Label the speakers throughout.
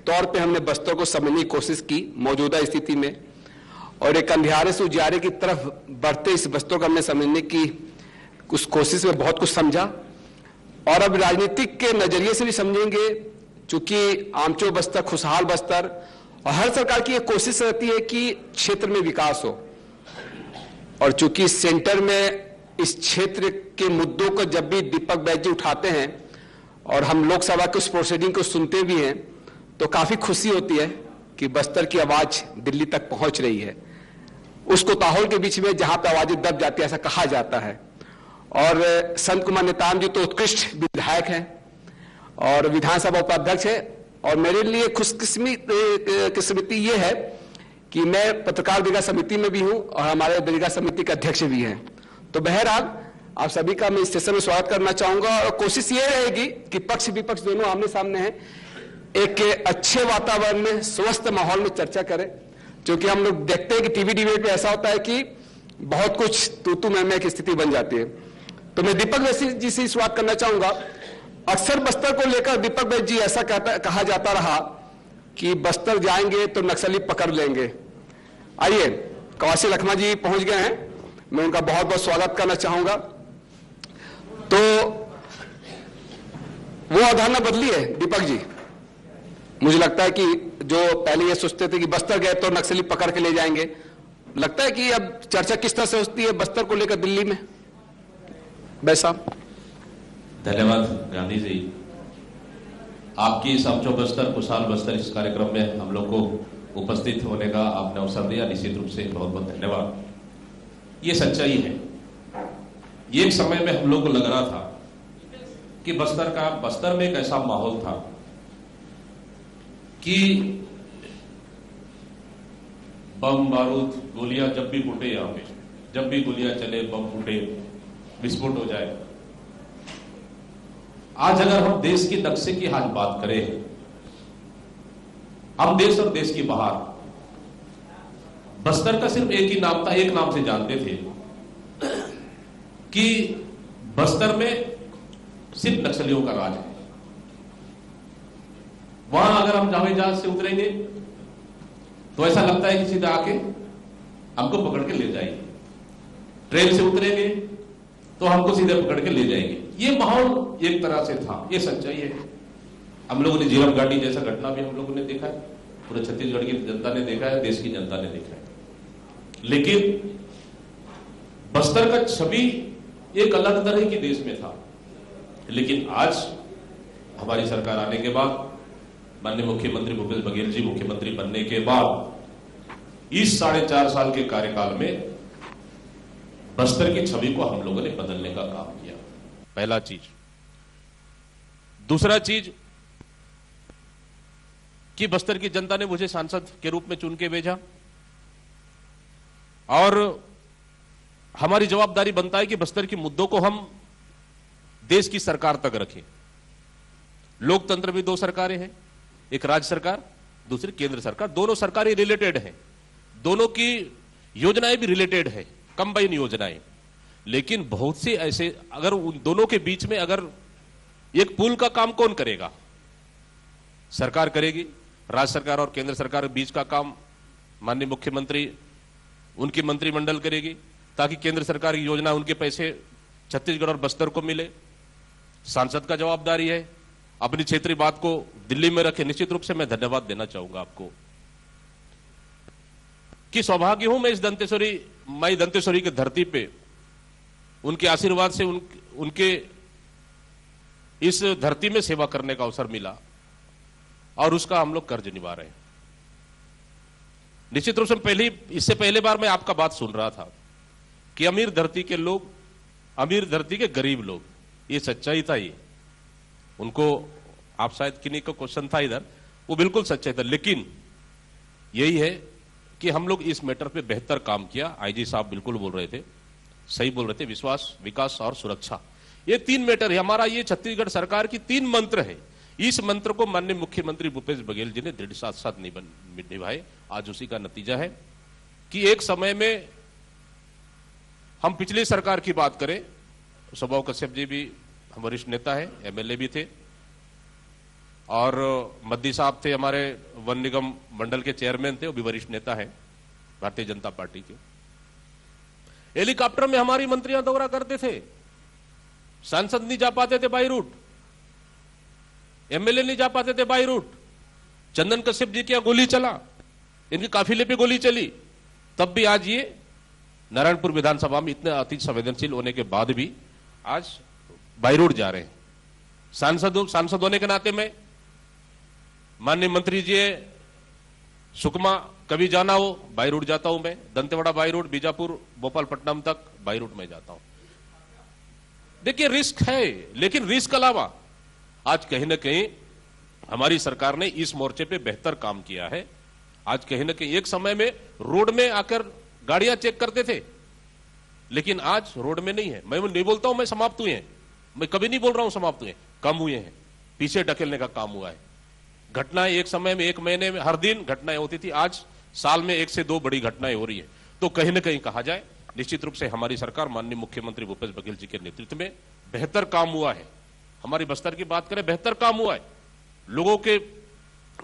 Speaker 1: तौर पे हमने बस्तर को समझने की कोशिश की मौजूदा स्थिति में, और एक अंधियारे से उजारे की तरफ बढ़ते इस बस्तर को हमने समझने की उस कोशिश में बहुत कुछ समझा, और अब राजनीतिक के नजरिए से भी समझेंगे। चूंकि आमचो बस्तर, खुशहाल बस्तर, और हर सरकार की एक कोशिश रहती है कि क्षेत्र में विकास हो, और चूंकि सेंटर में इस क्षेत्र के मुद्दों को जब भी दीपक बैज जी उठाते हैं और हम लोकसभा के उस प्रोसीडिंग को सुनते भी हैं, तो काफी खुशी होती है कि बस्तर की आवाज दिल्ली तक पहुंच रही है। उस कोताहल के बीच में जहां पर आवाजें दब जाती है, ऐसा कहा जाता है। और संत कुमार नेताम जी तो उत्कृष्ट विधायक हैं और विधानसभा उपाध्यक्ष है, और मेरे लिए खुशकिस्मती ये है कि मैं पत्रकार दीर्घा समिति में भी हूं और हमारे दीर्घा समिति के अध्यक्ष भी हैं। तो बहरहाल आप सभी का मैं इस सेशन में स्वागत करना चाहूंगा, और कोशिश ये रहेगी कि पक्ष विपक्ष दोनों आमने सामने हैं, एक अच्छे वातावरण में, स्वस्थ माहौल में चर्चा करें। क्योंकि हम लोग देखते हैं कि टीवी डिबेट में ऐसा होता है कि बहुत कुछ तू मैं की स्थिति बन जाती है। तो मैं दीपक बैज जी से शुरुआत करना चाहूंगा। अक्सर बस्तर को लेकर दीपक बैज जी ऐसा कहा जाता रहा कि बस्तर जाएंगे तो नक्सली पकड़ लेंगे। आइए, कवासी लखमा जी पहुंच गए हैं, मैं उनका बहुत बहुत स्वागत करना चाहूंगा। तो वो अवधारणा बदली है दीपक जी। मुझे लगता है कि जो पहले ये सोचते थे कि बस्तर गए तो नक्सली पकड़ के ले जाएंगे, लगता है कि अब चर्चा किस तरह से होती है बस्तर को लेकर दिल्ली में। बैसा,
Speaker 2: धन्यवाद गांधी जी। आपकी समझो बस्तर खुशहाल बस्तर इस कार्यक्रम में हम लोग को उपस्थित होने का आपने अवसर दिया, निश्चित रूप से बहुत बहुत धन्यवाद। ये सच्चाई है। ये एक समय में हम लोग को लग रहा था कि बस्तर में एक ऐसा माहौल था कि बम बारूद गोलियां जब भी फूटे, यहां पे जब भी गोलियां चले, बम फूटे, विस्फोट हो जाए। आज अगर हम देश के नक्शे की आज बात करें, हम देश और देश की बाहर बस्तर का सिर्फ एक ही नाम था, एक नाम से जानते थे कि बस्तर में सिर्फ नक्सलियों का राज है। वहां अगर हम हवाई जहाज से उतरेंगे तो ऐसा लगता है कि सीधा आके हमको पकड़ के ले जाएंगे, ट्रेन से उतरेंगे तो हमको सीधे पकड़ के ले जाएंगे। ये माहौल एक तरह से था, ये सच्चाई है। हम लोगों ने जीरम घाटी जैसा घटना भी हम लोगों ने देखा है, पूरे छत्तीसगढ़ की जनता ने देखा है, देश की जनता ने देखा है। लेकिन बस्तर का छवि एक अलग तरह की देश में था। लेकिन आज हमारी सरकार आने के बाद, माननीय मुख्यमंत्री भूपेश बघेल जी मुख्यमंत्री बनने के बाद, इस 4.5 साल के कार्यकाल में बस्तर की छवि को हम लोगों ने बदलने का काम किया। पहला चीज। दूसरा चीज कि बस्तर की जनता ने मुझे सांसद के रूप में चुन के भेजा, और हमारी जवाबदारी बनता है कि बस्तर के मुद्दों को हम देश की सरकार तक रखें। लोकतंत्र में 2 सरकारें हैं, एक राज्य सरकार, दूसरी केंद्र सरकार। दोनों सरकारें रिलेटेड हैं, दोनों की योजनाएं भी रिलेटेड है, कंबाइन योजनाएं। लेकिन बहुत से ऐसे, अगर उन दोनों के बीच में अगर एक पुल का काम कौन करेगा? सरकार करेगी। राज्य सरकार और केंद्र सरकार के बीच का काम माननीय मुख्यमंत्री, उनकी मंत्रिमंडल करेगी, ताकि केंद्र सरकार की योजना, उनके पैसे छत्तीसगढ़ और बस्तर को मिले। सांसद का जवाबदारी है अपनी क्षेत्रीय बात को दिल्ली में रखे। निश्चित रूप से मैं धन्यवाद देना चाहूंगा आपको कि सौभाग्य हूं मैं इस दंतेश्वरी की धरती पे उनके आशीर्वाद से उनके इस धरती में सेवा करने का अवसर मिला, और उसका हम लोग कर्ज निभा रहे हैं। निश्चित रूप से इससे पहले बार मैं आपका बात सुन रहा था कि अमीर धरती के लोग, अमीर धरती के गरीब लोग, ये सच्चाई था। ये उनको, आप शायद किन्हीं को क्वेश्चन था इधर, वो बिल्कुल सच्चाई था। लेकिन यही है कि हम लोग इस मैटर पे बेहतर काम किया। आईजी साहब बिल्कुल बोल रहे थे, सही बोल रहे थे। विश्वास, विकास और सुरक्षा, ये 3 मैटर है हमारा। ये छत्तीसगढ़ सरकार की 3 मंत्र है। इस मंत्र को माननीय मुख्यमंत्री भूपेश बघेल जी ने दृढ़ साथ निभाए। आज उसी का नतीजा है कि एक समय में हम पिछली सरकार की बात करें, स्वभाव कश्यप जी भी हम वरिष्ठ नेता है, एमएलए भी थे, और मद्दी साहब थे हमारे वन निगम मंडल के चेयरमैन थे, वो भी वरिष्ठ नेता है भारतीय जनता पार्टी के। हेलीकॉप्टर में हमारी मंत्रियां दौरा करते थे, सांसद नहीं जा पाते थे बाई रूट, एमएलए नहीं जा पाते थे बाई रूट। चंदन कश्यप जी की गोली चला, इनके काफिले पे गोली चली, तब भी आज ये नारायणपुर विधानसभा में इतने अति संवेदनशील होने के बाद भी आज बाई रोड जा रहे हैं। सांसद होने के नाते में माननीय मंत्री जी सुकमा कभी जाना हो बाई रोड जाता हूं मैं, दंतेवाड़ा बाई रोड, बीजापुर भोपालपट्टनम तक बाई रोड में जाता हूं। देखिए रिस्क है, लेकिन रिस्क के अलावा आज कहीं ना कहीं हमारी सरकार ने इस मोर्चे पे बेहतर काम किया है। आज कहीं ना कहीं एक समय में रोड में आकर गाड़ियां चेक करते थे, लेकिन आज रोड में नहीं है। मैं नहीं बोलता हूं मैं समाप्त हुए हैं, मैं कभी नहीं बोल रहा हूं समाप्त हुए, कम हुए हैं, पीछे ढकेलने का काम हुआ है। घटनाएं एक समय में, एक महीने में, हर दिन घटनाएं होती थी, आज साल में 1 से 2 बड़ी घटनाएं हो रही है। तो कहीं ना कहीं कहा जाए निश्चित रूप से हमारी सरकार माननीय मुख्यमंत्री भूपेश बघेल जी के नेतृत्व में बेहतर काम हुआ है। हमारी बस्तर की बात करें, बेहतर काम हुआ है, लोगों के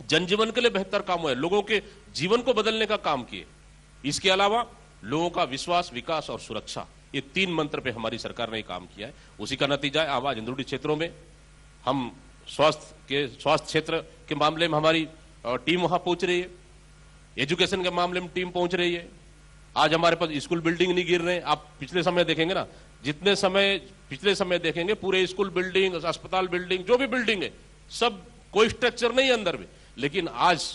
Speaker 2: जनजीवन के लिए बेहतर काम हुआ है, लोगों के जीवन को बदलने का काम किए। इसके अलावा लोगों का विश्वास, विकास और सुरक्षा, ये 3 मंत्र पे हमारी सरकार ने काम किया है। उसी का नतीजा है आज इंद्रुडी क्षेत्रों में हम स्वास्थ्य क्षेत्र के मामले में हमारी टीम वहां पहुंच रही है, एजुकेशन के मामले में टीम पहुंच रही है। आज हमारे पास स्कूल बिल्डिंग नहीं गिर रहे हैं। आप पिछले समय देखेंगे ना, पिछले समय देखेंगे पूरे स्कूल बिल्डिंग, अस्पताल बिल्डिंग, जो भी बिल्डिंग है सब कोई स्ट्रक्चर नहीं है अंदर में। लेकिन आज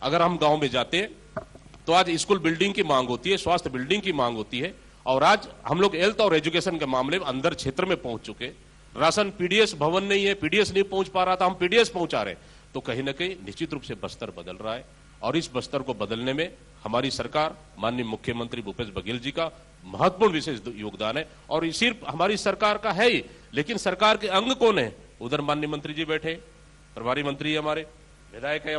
Speaker 2: अगर हम गांव में जाते हैं तो आज स्कूल बिल्डिंग की मांग होती है, स्वास्थ्य बिल्डिंग की मांग होती है, और आज हम लोग हेल्थ और एजुकेशन के मामले में अंदर क्षेत्र में पहुंच चुके। राशन पीडीएस भवन नहीं है, पीडीएस नहीं पहुंच पा रहा था, हम पीडीएस पहुंचा रहे हैं। तो कहीं ना कहीं निश्चित रूप से बस्तर बदल रहा है, और इस बस्तर को बदलने में हमारी सरकार माननीय मुख्यमंत्री भूपेश बघेल जी का महत्वपूर्ण विशेष योगदान है। और ये सिर्फ हमारी सरकार का है ही, लेकिन सरकार के अंग कौन है? उधर माननीय मंत्री जी बैठे, प्रभारी मंत्री हमारे, विधायक है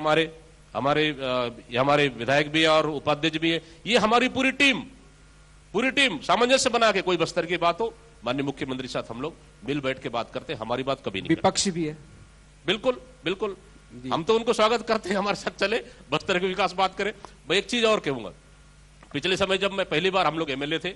Speaker 2: हमारे विधायक भी है और उपाध्यक्ष भी है। ये हमारी पूरी टीम सामंजस्य बना के कोई बस्तर की बात हो, माननीय मुख्यमंत्री साथ हम लोग मिल बैठ के बात करते हैं। हमारी बात कभी नहीं,
Speaker 1: विपक्ष भी है,
Speaker 2: बिल्कुल हम तो उनको स्वागत करते हैं, हमारे साथ चले, बस्तर के विकास बात करें। मैं एक चीज और कहूंगा, पिछले समय जब मैं पहली बार, हम लोग एमएलए थे,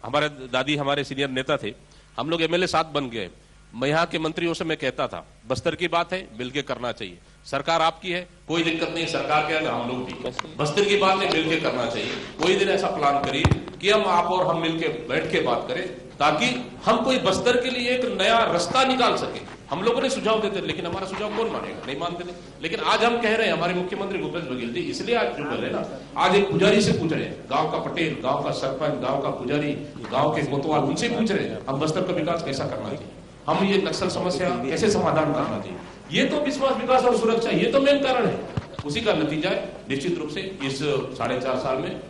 Speaker 2: हमारे दादी हमारे सीनियर नेता थे, हम लोग एमएलए साथ बन गए। मैं यहाँ के मंत्रियों से मैं कहता था बस्तर की बात है, मिलके करना चाहिए, सरकार आपकी है, कोई दिक्कत नहीं, सरकार के अंदर हम लोग भी, बस्तर की बात है मिलके करना चाहिए। कोई दिन ऐसा प्लान करिए कि आप और हम मिलके बैठ के बात करें, ताकि हम कोई बस्तर के लिए एक नया रास्ता निकाल सके। हम लोगों ने सुझाव देते थे, लेकिन हमारा सुझाव कौन मानेगा? नहीं मानते थे। लेकिन आज हम कह रहे हैं, हमारे मुख्यमंत्री भूपेश बघेल जी इसलिए आज जो बोल रहे हैं ना, आज एक पुजारी से पूछ रहे हैं, गांव का पटेल, गांव का सरपंच, गांव का पुजारी, गांव के कोतवाल, उनसे पूछ रहे हैं हम बस्तर का विकास कैसा करना चाहिए, हम ये नक्सल समस्या कैसे समाधान करना चाहिए। ये तो विश्वास, विकास और सुरक्षा, ये तो मेन कारण है। उसी का नतीजा है निश्चित रूप से इस 4.5 साल में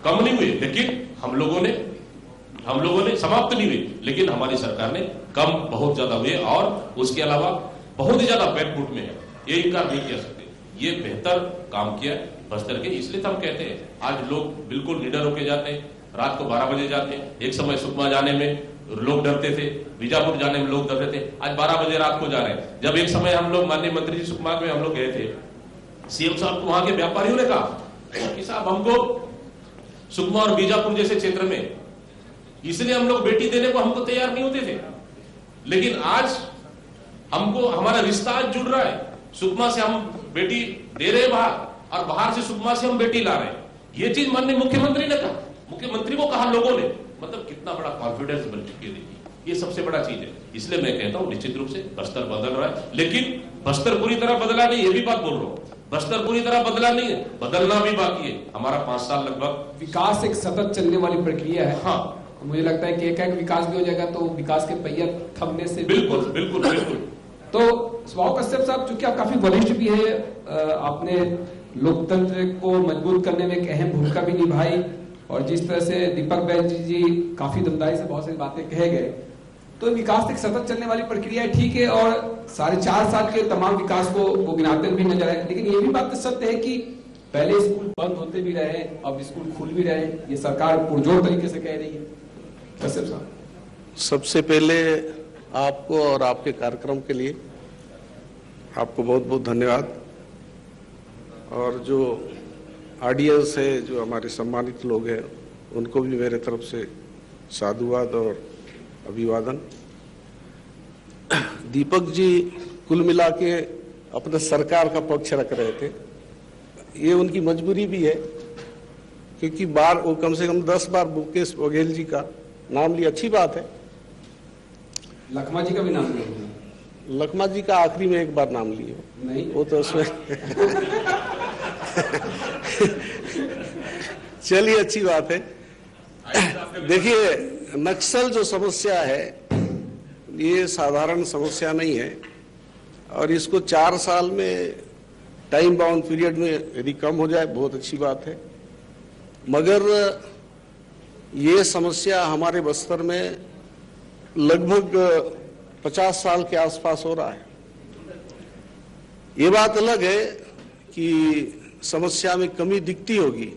Speaker 2: कम नहीं हुए, लेकिन हम लोगों ने समाप्त नहीं हुए, लेकिन हमारी सरकार ने कम बहुत ज्यादा हुए, और उसके अलावा बहुत ही ज्यादा बैकफुट में है, ये इनकार नहीं किया सकते। ये बेहतर काम किया बस्तर के, इसलिए तो हम कहते हैं आज लोग बिल्कुल निडर होके जाते हैं, रात को 12 बजे जाते हैं। एक समय सुकमा जाने में लोग डरते थे, बीजापुर जाने में लोग डरते थे, आज 12 बजे रात को जा रहे हैं। जब एक समय हम लोग माननीय मंत्री जी सुकमा में हम लोग गए थे, सीएम साहब को वहां के व्यापारियों ने कहा कि साहब हमको सुकमा और बीजापुर जैसे क्षेत्र में, इसलिए हम लोग बेटी देने को हमको तैयार नहीं होते थे, लेकिन आज हमको हमारा रिश्ता जुड़ रहा है। सुकमा से हम बेटी दे रहे हैं बाहर, और बाहर से सुकमा से हम बेटी ला रहे हैं। ये चीज माननीय मुख्यमंत्री ने कहा, मुख्यमंत्री को कहा लोगों ने, मतलब कितना बड़ा कॉन्फिडेंस बन चुकी है। देखिए ये सबसे बड़ा चीज है। इसलिए मैं कहता हूं निश्चित रूप से बस्तर बदल रहा है, लेकिन बस्तर पूरी तरह बदला नहीं, ये भी बात बोल रहा हूं, बस्तर पूरी तरह बदला नहीं है, बदलना भी बाकी है। हमारा 5 साल लगभग,
Speaker 1: विकास एक सतत चलने वाली प्रक्रिया है।
Speaker 2: हाँ,
Speaker 1: मुझे लगता है कि एक विकास भी हो जाएगा तो विकास के पहिया थमने से
Speaker 2: बिल्कुल।
Speaker 1: तो स्वभाव कश्यप साहब, चूंकि आप काफी वरिष्ठ भी है, आपने लोकतंत्र को मजबूत करने में एक अहम भूमिका भी निभाई, और जिस तरह से दीपक बैनर्जी जी काफी दमदाई से बहुत सारी बातें कहे गए, तो विकास एक सतत चलने वाली प्रक्रिया है, ठीक है, और 4.5 साल के तमाम विकास को गिनाते भी नजर आए। लेकिन ये भी बात सत्य है कि पहले स्कूल बंद होते भी रहे, अब स्कूल खुल भी रहे, ये सरकार पुरजोर तरीके से कह रही है। कश्यप साहब,
Speaker 3: सबसे पहले आपको और आपके कार्यक्रम के लिए आपको बहुत बहुत धन्यवाद। और जो ऑडियंस है, जो हमारे सम्मानित लोग हैं, उनको भी मेरे तरफ से साधुवाद और अभिवादन। दीपक जी कुल मिला के अपने सरकार का पक्ष रख रहे थे। ये उनकी मजबूरी भी है, क्योंकि बार वो कम से कम 10 बार मुकेश बघेल जी का नाम लिया। अच्छी बात है।
Speaker 4: लखमा जी का भी नाम लिया।
Speaker 3: लखमा जी का आखिरी में एक बार नाम लिए
Speaker 4: नहीं,
Speaker 3: वो तो उसमें चलिए, अच्छी बात है। देखिए, नक्सल जो समस्या है ये साधारण समस्या नहीं है, और इसको 4 साल में टाइम बाउंड पीरियड में यदि कम हो जाए बहुत अच्छी बात है। मगर ये समस्या हमारे बस्तर में लगभग 50 साल के आसपास हो रहा है। ये बात अलग है कि समस्या में कमी दिखती होगी,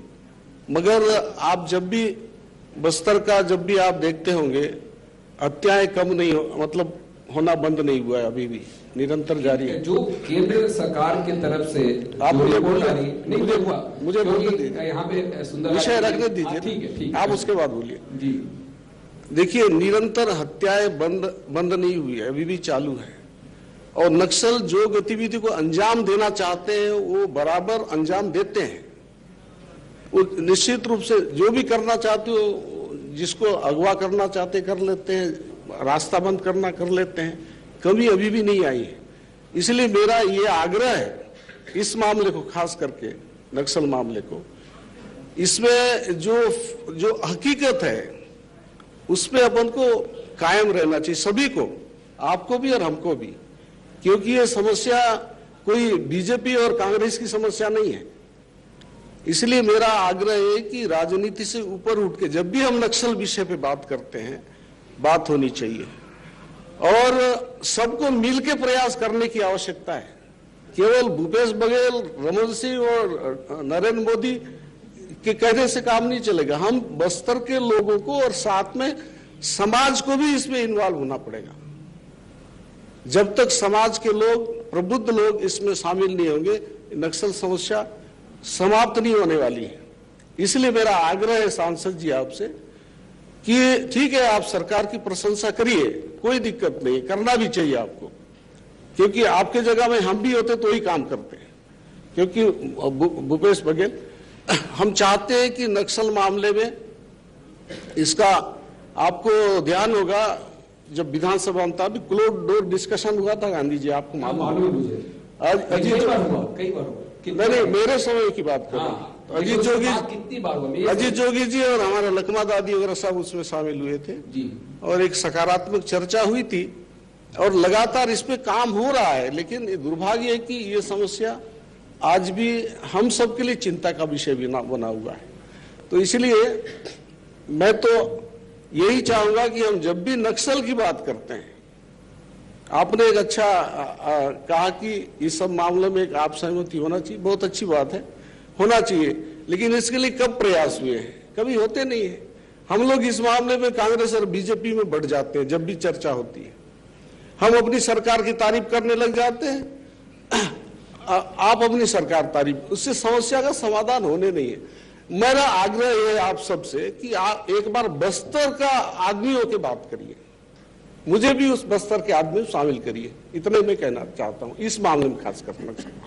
Speaker 3: मगर आप जब भी बस्तर का जब भी आप देखते होंगे, हत्याएं कम नहीं मतलब होना बंद नहीं हुआ है, अभी भी निरंतर जारी है।
Speaker 4: जो केंद्र सरकार की तरफ से
Speaker 3: आप मुझे
Speaker 4: बोलना
Speaker 3: मुझे बोलने दीजिए,
Speaker 4: यहाँ पे सुंदर
Speaker 3: विषय रखने दीजिए।
Speaker 4: ठीक है,
Speaker 3: आप उसके बाद बोलिए
Speaker 4: जी।
Speaker 3: देखिए, निरंतर हत्याएं बंद नहीं हुई है, अभी भी चालू है। और नक्सल जो गतिविधि को अंजाम देना चाहते हैं वो बराबर अंजाम देते हैं। वो निश्चित रूप से जो भी करना चाहते हो, जिसको अगवा करना चाहते कर लेते हैं, रास्ता बंद करना कर लेते हैं। कमी अभी भी नहीं आई है। इसलिए मेरा ये आग्रह है, इस मामले को खास करके नक्सल मामले को, इसमें जो हकीकत है उस पे अपन को कायम रहना चाहिए, सभी को, आपको भी और हमको भी। क्योंकि ये समस्या कोई बीजेपी और कांग्रेस की समस्या नहीं है। इसलिए मेरा आग्रह है कि राजनीति से ऊपर उठ के जब भी हम नक्सल विषय पे बात करते हैं, बात होनी चाहिए और सबको मिलकर प्रयास करने की आवश्यकता है। केवल भूपेश बघेल, रमन सिंह और नरेंद्र मोदी के कहने से काम नहीं चलेगा। हम बस्तर के लोगों को और साथ में समाज को भी इसमें इन्वॉल्व होना पड़ेगा। जब तक समाज के लोग, प्रबुद्ध लोग इसमें शामिल नहीं होंगे, नक्सल समस्या समाप्त नहीं होने वाली है। इसलिए मेरा आग्रह है सांसद जी आपसे कि ठीक है, आप सरकार की प्रशंसा करिए, कोई दिक्कत नहीं, करना भी चाहिए आपको, क्योंकि आपके जगह में हम भी होते तो ही काम करते हैं। क्योंकि भूपेश बघेल, हम चाहते हैं कि नक्सल मामले में इसका आपको ध्यान होगा, जब विधानसभा में था, क्लोज डोर डिस्कशन हुआ था गांधी जी, आपको मालूम है मुझे।
Speaker 4: कई बार हुआ।
Speaker 3: नहीं, मेरे समय की बात कर रहा हूं। अजीत जोगी जी और हमारे लखमा दादी वगैरह सब उसमें शामिल हुए थे
Speaker 4: जी,
Speaker 3: और एक सकारात्मक चर्चा हुई थी और लगातार इस पे काम हो रहा है। लेकिन दुर्भाग्य है कि ये समस्या आज भी हम सब के लिए चिंता का विषय भी बना हुआ है। तो इसलिए मैं तो यही चाहूंगा कि हम जब भी नक्सल की बात करते हैं, आपने एक अच्छा कहा कि इस सब मामलों में एक आप सहमति होना चाहिए, बहुत अच्छी बात है, होना चाहिए। लेकिन इसके लिए कब प्रयास हुए हैं? कभी होते नहीं है। हम लोग इस मामले में कांग्रेस और बीजेपी में बढ़ जाते हैं। जब भी चर्चा होती है हम अपनी सरकार की तारीफ करने लग जाते हैं, आप अपनी सरकार तारीफ, उससे समस्या का समाधान होने नहीं है। मेरा आग्रह है आप सबसे कि आप एक बार बस्तर का आदमी होकर बात करिए, मुझे भी उस बस्तर के आदमी शामिल करिए, इतने मैं कहना चाहता हूं इस मामले में खास कर।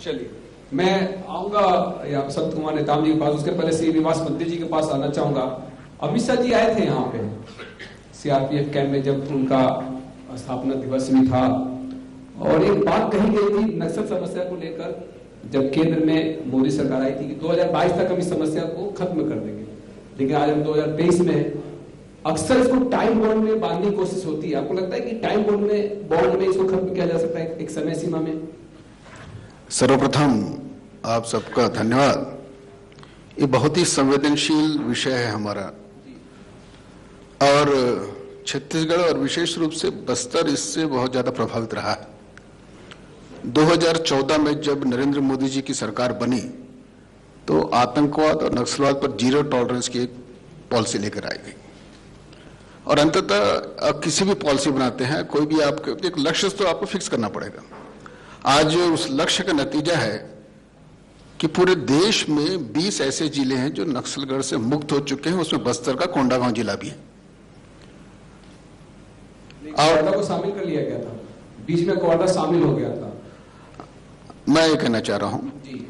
Speaker 4: चलिए, मैं आऊंगा या संत कुमार नेताम जी के पास, उसके पहले श्रीनिवास मंत्री जी के पास आना चाहूंगा। अमित शाह जी आए थे यहाँ पे सीआरपीएफ कैंप में, जब उनका स्थापना दिवस भी था, और एक बात कही गई थी नक्सल समस्या को लेकर, जब केंद्र में मोदी सरकार आई थी कि 2022 तक हम इस समस्या को खत्म कर देंगे। लेकिन आज हम 2023 में अक्सर इसको टाइम बॉन्ड में बांधने की कोशिश होती है। आपको लगता है कि टाइम बॉन्ड में इसको खत्म किया जा सकता है एक समय सीमा में?
Speaker 5: सर्वप्रथम आप सबका धन्यवाद। ये बहुत ही संवेदनशील विषय है हमारा, और छत्तीसगढ़ और विशेष रूप से बस्तर इससे बहुत ज्यादा प्रभावित रहा है। 2014 में जब नरेंद्र मोदी जी की सरकार बनी तो आतंकवाद और नक्सलवाद पर जीरो टॉलरेंस की एक पॉलिसी लेकर आई गई, और अंततः किसी भी पॉलिसी बनाते हैं, कोई भी आपके एक लक्ष्य तो आपको फिक्स करना पड़ेगा। आज उस लक्ष्य का नतीजा है कि पूरे देश में 20 ऐसे जिले हैं जो नक्सलगढ़ से मुक्त हो चुके हैं, उसमें बस्तर का कोंडागांव जिला भी है।
Speaker 4: क्वार्टा को शामिल कर लिया गया था, बीच में क्वार्टा शामिल हो गया था।
Speaker 5: मैं ये कहना चाह रहा हूं
Speaker 4: जी।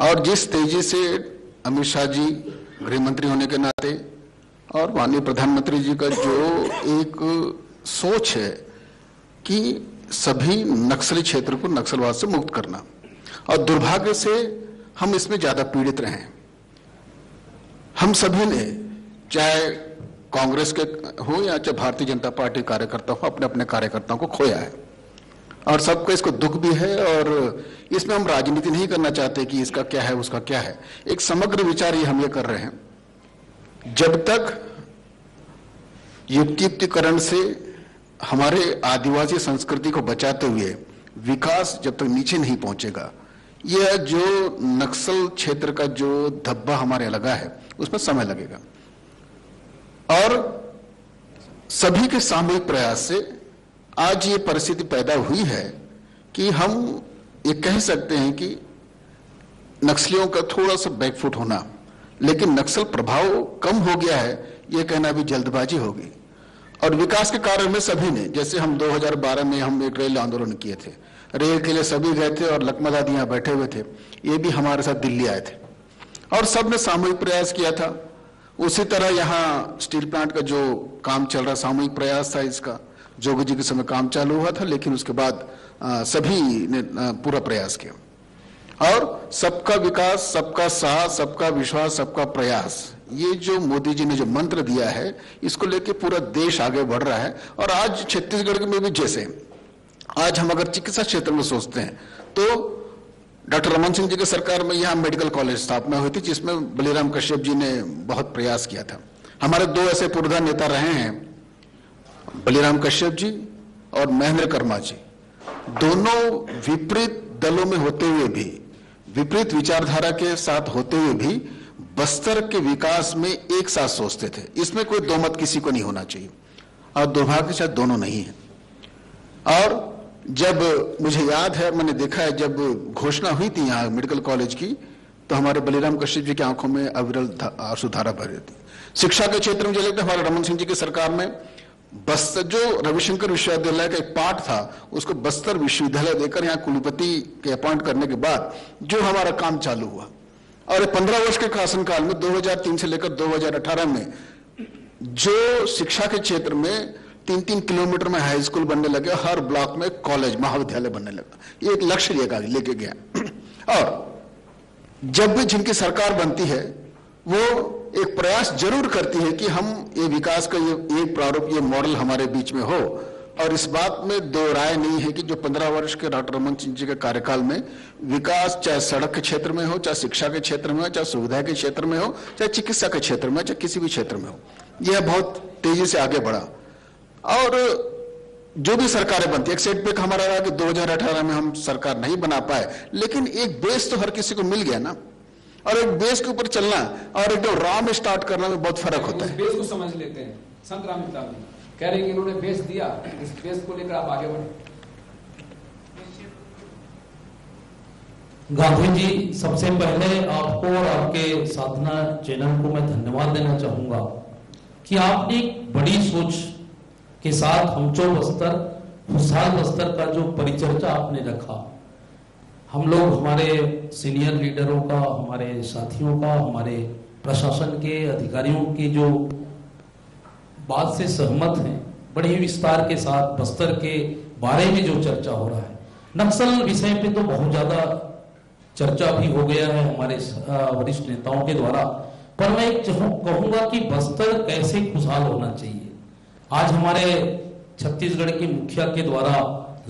Speaker 5: और जिस तेजी से अमित शाह जी गृह मंत्री होने के नाते और माननीय प्रधानमंत्री जी का जो एक सोच है कि सभी नक्सली क्षेत्र को नक्सलवाद से मुक्त करना, और दुर्भाग्य से हम इसमें ज्यादा पीड़ित रहे हैं। हम सभी ने, चाहे कांग्रेस के हो या चाहे भारतीय जनता पार्टी कार्यकर्ता हो, अपने अपने कार्यकर्ताओं को खोया है और सबको इसको दुख भी है। और इसमें हम राजनीति नहीं करना चाहते कि इसका क्या है उसका क्या है, एक समग्र विचार ही हम ये कर रहे हैं। जब तक युक्तिकरण से हमारे आदिवासी संस्कृति को बचाते हुए विकास जब तक नीचे नहीं पहुंचेगा, यह जो नक्सल क्षेत्र का जो धब्बा हमारे लगा है उसमें समय लगेगा। और सभी के सामूहिक प्रयास से आज ये परिस्थिति पैदा हुई है कि हम ये कह सकते हैं कि नक्सलियों का थोड़ा सा बैकफुट होना, लेकिन नक्सल प्रभाव कम हो गया है, ये कहना भी जल्दबाजी होगी। और विकास के कार्य में सभी ने, जैसे हम 2012 में हम एक रेल आंदोलन किए थे, रेल के लिए सभी गए थे और लकमा दादी यहाँ बैठे हुए थे, ये भी हमारे साथ दिल्ली आए थे और सबने सामूहिक प्रयास किया था। उसी तरह यहाँ स्टील प्लांट का जो काम चल रहा, सामूहिक प्रयास था इसका। जोगी जी के समय काम चालू हुआ था, लेकिन उसके बाद सभी ने पूरा प्रयास किया। और सबका विकास, सबका साथ, सबका विश्वास, सबका प्रयास, ये जो मोदी जी ने जो मंत्र दिया है, इसको लेके पूरा देश आगे बढ़ रहा है। और आज छत्तीसगढ़ में भी, जैसे आज हम अगर चिकित्सा क्षेत्र में सोचते हैं तो डॉक्टर रमन सिंह जी की सरकार में यहाँ मेडिकल कॉलेज स्थापना हुई थी, जिसमें बलिराम कश्यप जी ने बहुत प्रयास किया था। हमारे दो ऐसे पुरधा नेता रहे हैं, बलिराम कश्यप जी और महेंद्र कर्मा जी, दोनों विपरीत दलों में होते हुए भी, विपरीत विचारधारा के साथ होते हुए भी बस्तर के विकास में एक साथ सोचते थे। इसमें कोई दो मत किसी को नहीं होना चाहिए, और दुर्भाग्य से दोनों नहीं है। और जब मुझे याद है, मैंने देखा है, जब घोषणा हुई थी यहाँ मेडिकल कॉलेज की, तो हमारे बलिराम कश्यप जी की आंखों में अविरल आंसुधारा भर रही थी। शिक्षा के क्षेत्र में चले, हमारे रमन सिंह जी की सरकार में बस्तर, जो रविशंकर विश्वविद्यालय का एक पार्ट था, उसको बस्तर विश्वविद्यालय देकर यहाँ कुलपति के अपॉइंट करने के बाद जो हमारा काम चालू हुआ, और 15 वर्ष के शासनकाल में 2003 से लेकर 2018 में जो शिक्षा के क्षेत्र में 3-3 किलोमीटर में हाई स्कूल बनने लगे, हर ब्लॉक में कॉलेज महाविद्यालय बनने लगा, ये एक लक्ष्य लेके गया। और जब भी जिनकी सरकार बनती है वो एक प्रयास जरूर करती है कि हम ये विकास का ये प्रारूप, ये मॉडल हमारे बीच में हो। और इस बात में दो राय नहीं है कि जो 15 वर्ष के डॉक्टर रमन सिंह जी के कार्यकाल में विकास, चाहे सड़क के क्षेत्र में हो, चाहे शिक्षा के क्षेत्र में हो, चाहे सुविधा के क्षेत्र में हो, चाहे चिकित्सा के क्षेत्र में, चाहे किसी भी क्षेत्र में हो, यह बहुत तेजी से आगे बढ़ा। और जो भी सरकारें बनती, एक सेटबैक हमारा रहा कि 2018 में हम सरकार नहीं बना पाए, लेकिन एक बेस तो हर किसी को मिल गया ना, और एक बेस के ऊपर चलना और एकदम रॉ में स्टार्ट करना में बहुत फर्क होता है।
Speaker 4: बेस को समझ लेते हैं। संत रामविचार कह रहे हैं कि इन्होंने बेस दिया, इस बेस को लेकर आप आगे बढ़े।
Speaker 6: गांधी जी, सबसे पहले आपको और आपके साधना चैनल को मैं धन्यवाद देना चाहूंगा कि आपने एक बड़ी सोच के साथ हमचो बस्तर, खुशहाल बस्तर का जो परिचर्चा आपने रखा, हम लोग हमारे सीनियर लीडरों का, हमारे साथियों का, हमारे प्रशासन के अधिकारियों की जो बात से सहमत हैं, बड़े ही विस्तार के साथ बस्तर के बारे में जो चर्चा हो रहा है। नक्सल विषय पे तो बहुत ज्यादा चर्चा भी हो गया है हमारे वरिष्ठ नेताओं के द्वारा, पर मैं एक कहूंगा कि बस्तर कैसे खुशहाल होना चाहिए। आज हमारे छत्तीसगढ़ के मुखिया के द्वारा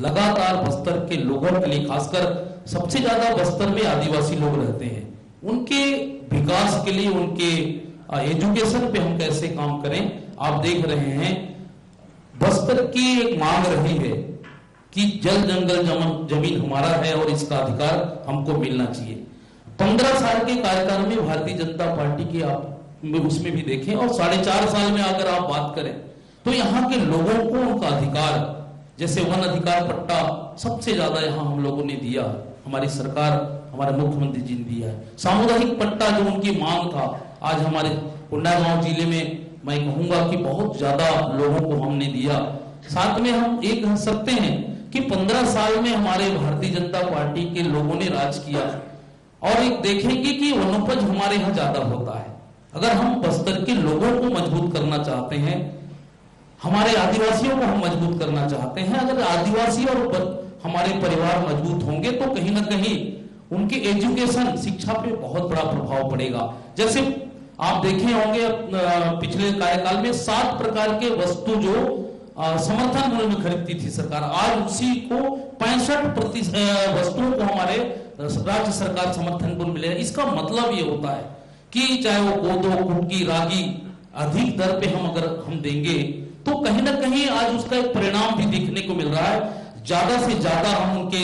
Speaker 6: लगातार बस्तर के लोगों के लिए, खासकर सबसे ज्यादा बस्तर में आदिवासी लोग रहते हैं, उनके विकास के लिए, उनके एजुकेशन पे हम कैसे काम करें। आप देख रहे हैं बस्तर की एक मांग रही है कि जल जंगल जमीन हमारा है और इसका अधिकार हमको मिलना चाहिए। 15 साल के कार्यकाल में भारतीय जनता पार्टी की आप उसमें भी देखें, और 4.5 साल में अगर आप बात करें तो यहाँ के लोगों को उनका अधिकार जैसे वन अधिकार पट्टा सबसे ज्यादा यहाँ हम लोगों ने दिया, हमारी सरकार, हमारे मुख्यमंत्री जी ने दिया है। सामुदायिक पट्टा जो उनकी मांग था, आज हमारे कोंडागांव जिले में मैं कहूंगा कि बहुत ज्यादा लोगों को हमने दिया। साथ में हम एक कह सकते हैं कि 15 साल में हमारे भारतीय जनता पार्टी के लोगों ने राज किया, और एक देखेंगे कि वनोपज हमारे यहाँ ज्यादा होता है। अगर हम बस्तर के लोगों को मजबूत करना चाहते हैं, हमारे आदिवासियों को हम मजबूत करना चाहते हैं, अगर आदिवासी और हमारे परिवार मजबूत होंगे तो कहीं ना कहीं उनके एजुकेशन, शिक्षा पे बहुत बड़ा प्रभाव पड़ेगा। जैसे आप देखे होंगे पिछले कार्यकाल में 7 प्रकार के वस्तु जो समर्थन मूल्य में खरीदती थी सरकार, आज उसी को 65% वस्तुओं को हमारे राज्य सरकार समर्थन मूल्य मिलेगा। इसका मतलब ये होता है कि चाहे वो कोदो, कुटकी, रागी अधिक दर पे हम देंगे तो कहीं ना कहीं आज उसका एक परिणाम भी देखने को मिल रहा है। ज्यादा से ज्यादा हम उनके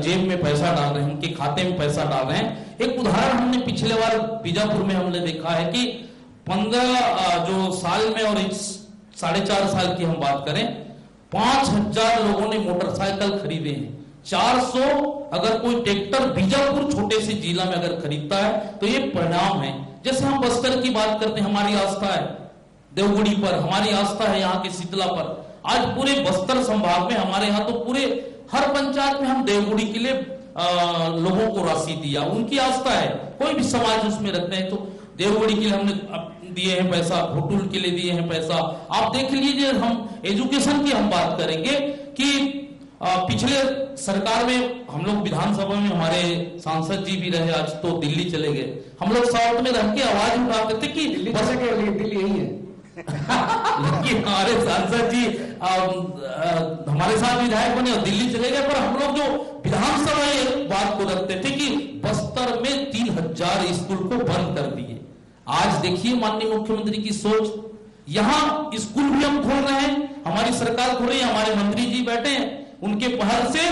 Speaker 6: जेब में पैसा डाल रहे हैं, उनके खाते में पैसा डाल रहे हैं। एक उदाहरण हमने पिछले बार बीजापुर में हमने देखा है कि 15 जो साल में और 4.5 साल की हम बात करें, 5000 लोगों ने मोटरसाइकिल खरीदे हैं। 400 अगर कोई ट्रैक्टर बीजापुर छोटे से जिला में अगर खरीदता है तो ये परिणाम है। जैसे हम बस्तर की बात करते हैं, हमारी आस्था है देवगुड़ी पर, हमारी आस्था है यहाँ के शीतला पर। आज पूरे बस्तर संभाग में हमारे यहाँ तो पूरे हर पंचायत में हम देवगुड़ी के लिए लोगों को राशि दिया, उनकी आस्था है। कोई भी समाज उसमें रखते हैं तो देवगुड़ी के लिए हमने दिए हैं पैसा, घोटुल के लिए दिए हैं पैसा। आप देख लीजिए, हम एजुकेशन की हम बात करेंगे कि पिछले सरकार में हम लोग विधानसभा में हमारे सांसद जी भी रहे, आज तो दिल्ली चले गए। हम लोग साउथ में रह के आवाज उठाते थे कि
Speaker 4: दिल्ली यही है
Speaker 6: लेकिन हमारे सांसद जी हमारे साथ विधायक बने और दिल्ली चले गए, पर हम लोग जो विधानसभा में बात को रखते थे कि बस्तर में 3000 स्कूल को बंद कर दिए। आज देखिए माननीय मुख्यमंत्री की सोच, यहाँ स्कूल भी हम खोल रहे हैं, हमारी सरकार खोल रही है, हमारे मंत्री जी बैठे हैं, उनके पहल से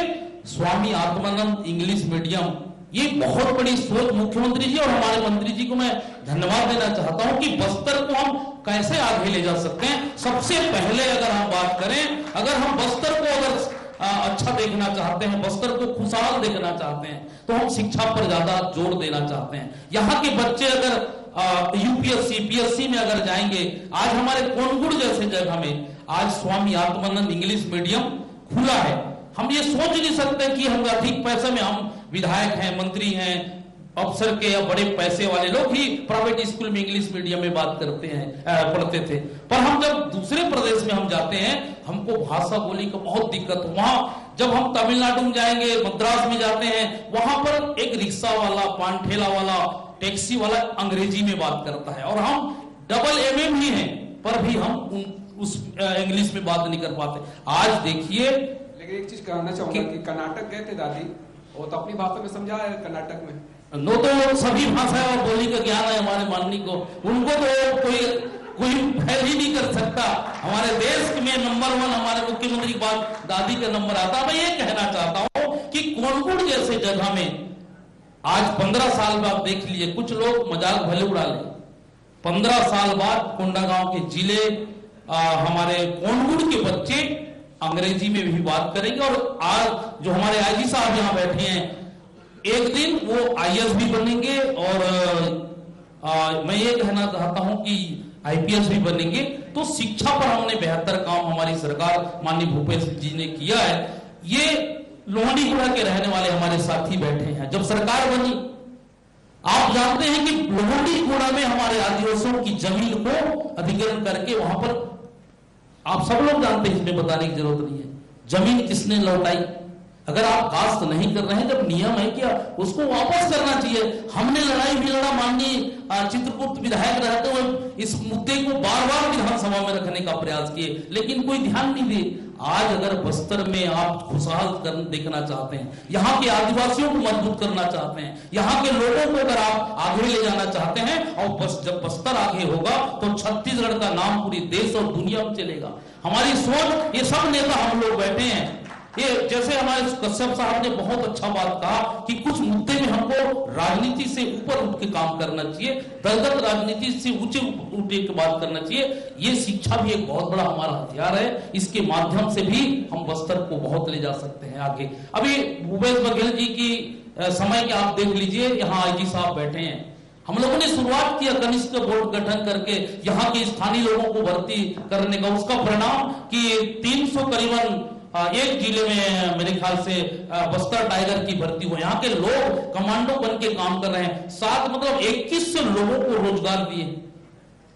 Speaker 6: स्वामी आत्मानंद इंग्लिश मीडियम, ये बहुत बड़ी सोच मुख्यमंत्री जी और हमारे मंत्री जी को मैं धन्यवाद देना चाहता हूं कि बस्तर को हम कैसे आगे ले जा सकते हैं। सबसे पहले अगर हम बात करें, अगर हम बस्तर को अगर अच्छा देखना चाहते हैं, बस्तर को खुशहाल देखना चाहते हैं, तो हम शिक्षा पर ज्यादा जोर देना चाहते हैं। यहाँ के बच्चे अगर यूपीएससी पीएससी में अगर जाएंगे, आज हमारे कोनगुड़ जैसे जगह में आज स्वामी आत्मानंद इंग्लिश मीडियम खुला है। हम ये सोच नहीं सकते कि हम अधिक पैसे में, हम विधायक हैं, मंत्री हैं, अफसर के या बड़े पैसे वाले लोग ही प्राइवेट स्कूल में इंग्लिश मीडियम में बात करते हैं, पढ़ते थे। पर हम जब दूसरे प्रदेश में हम जाते हैं, हमको भाषा बोली का बहुत दिक्कत। वहां जब हम तमिलनाडु में जाएंगे, मद्रास में जाते हैं, वहां पर एक रिक्शा वाला, पान ठेला वाला, टैक्सी वाला अंग्रेजी में बात करता है, और हम डबल MM ही हैं, पर भी हम उस इंग्लिश में बात नहीं कर पाते। आज देखिए,
Speaker 4: लेकिन एक चीज कहना चाहूंगा कि कर्नाटक गए थे दादी, वो तो अपनी भाषा में समझा है कर्नाटक में,
Speaker 6: नो तो सभी भाषा और बोली का ज्ञान है हमारे माननीय को, उनको तो कोई फैल ही नहीं कर सकता। हमारे देश में नंबर 1 हमारे मुख्यमंत्री की बात दादी का नंबर आता। मैं ये कहना चाहता हूं कि कोनगुड़ जैसे जगह में आज 15 साल बाद देख लीजिए, कुछ लोग मजाक भले उड़ा ले, 15 साल बाद कोंडागांव के जिले हमारे कोनगुड़ के बच्चे अंग्रेजी में भी बात करेंगे। और आज जो हमारे आईजी साहब यहाँ बैठे हैं, एक दिन वो IAS भी बनेंगे, और मैं ये कहना चाहता हूं कि IPS भी बनेंगे। तो शिक्षा पर हमने बेहतर काम हमारी सरकार माननीय भूपेश जी ने किया है। ये लोहनीगुड़ा के रहने वाले हमारे साथी बैठे हैं, जब सरकार बनी, आप जानते हैं कि लोहनीगुड़ा में हमारे आदिवासियों की जमीन को अधिग्रहण करके वहां पर, आप सब लोग जानते हैं, इसमें बताने की जरूरत नहीं है, जमीन किसने लौटाई। अगर आप कास्ट नहीं कर रहे हैं, जब नियम है क्या उसको वापस करना चाहिए। हमने लड़ाई भी लड़ा, माननीय चित्रगुप्त विधायक रहते हुए इस मुद्दे को बार बार विधानसभा में रखने का प्रयास किए, लेकिन कोई ध्यान नहीं दे। आज अगर बस्तर में आप खुशहाल देखना चाहते हैं, यहाँ के आदिवासियों को मजबूत करना चाहते हैं, यहाँ के लोगों को अगर आप आगे ले जाना चाहते हैं, और जब बस्तर आगे होगा तो छत्तीसगढ़ का नाम पूरी देश और दुनिया में चलेगा। हमारी सोच, ये सब नेता हम लोग बैठे हैं, ये जैसे हमारे कश्यप साहब ने बहुत अच्छा बात कहा कि कुछ मुद्दे में हमको राजनीति राजनीति से ऊपर उठ के काम करना चाहिए, दलगत राजनीति से ऊंचे उठ के बात करना चाहिए। ये शिक्षा भी एक बहुत बड़ा हमारा हथियार है, इसके माध्यम से भी हम बस्तर को बहुत ले जा सकते हैं आगे। अभी भूपेश बघेल जी की समय के आप देख लीजिए, यहाँ आईजी साहब बैठे हैं। हम लोगों ने शुरुआत किया कनिष्ठ बोर्ड गठन करके यहाँ के स्थानीय लोगों को भर्ती करने का, उसका परिणाम कि 300 करीबन एक जिले में मेरे ख्याल से बस्तर टाइगर की भर्ती हो, यहाँ के लोग कमांडो बन के काम कर रहे हैं। साथ मतलब 21 लोगों को रोजगार दिए,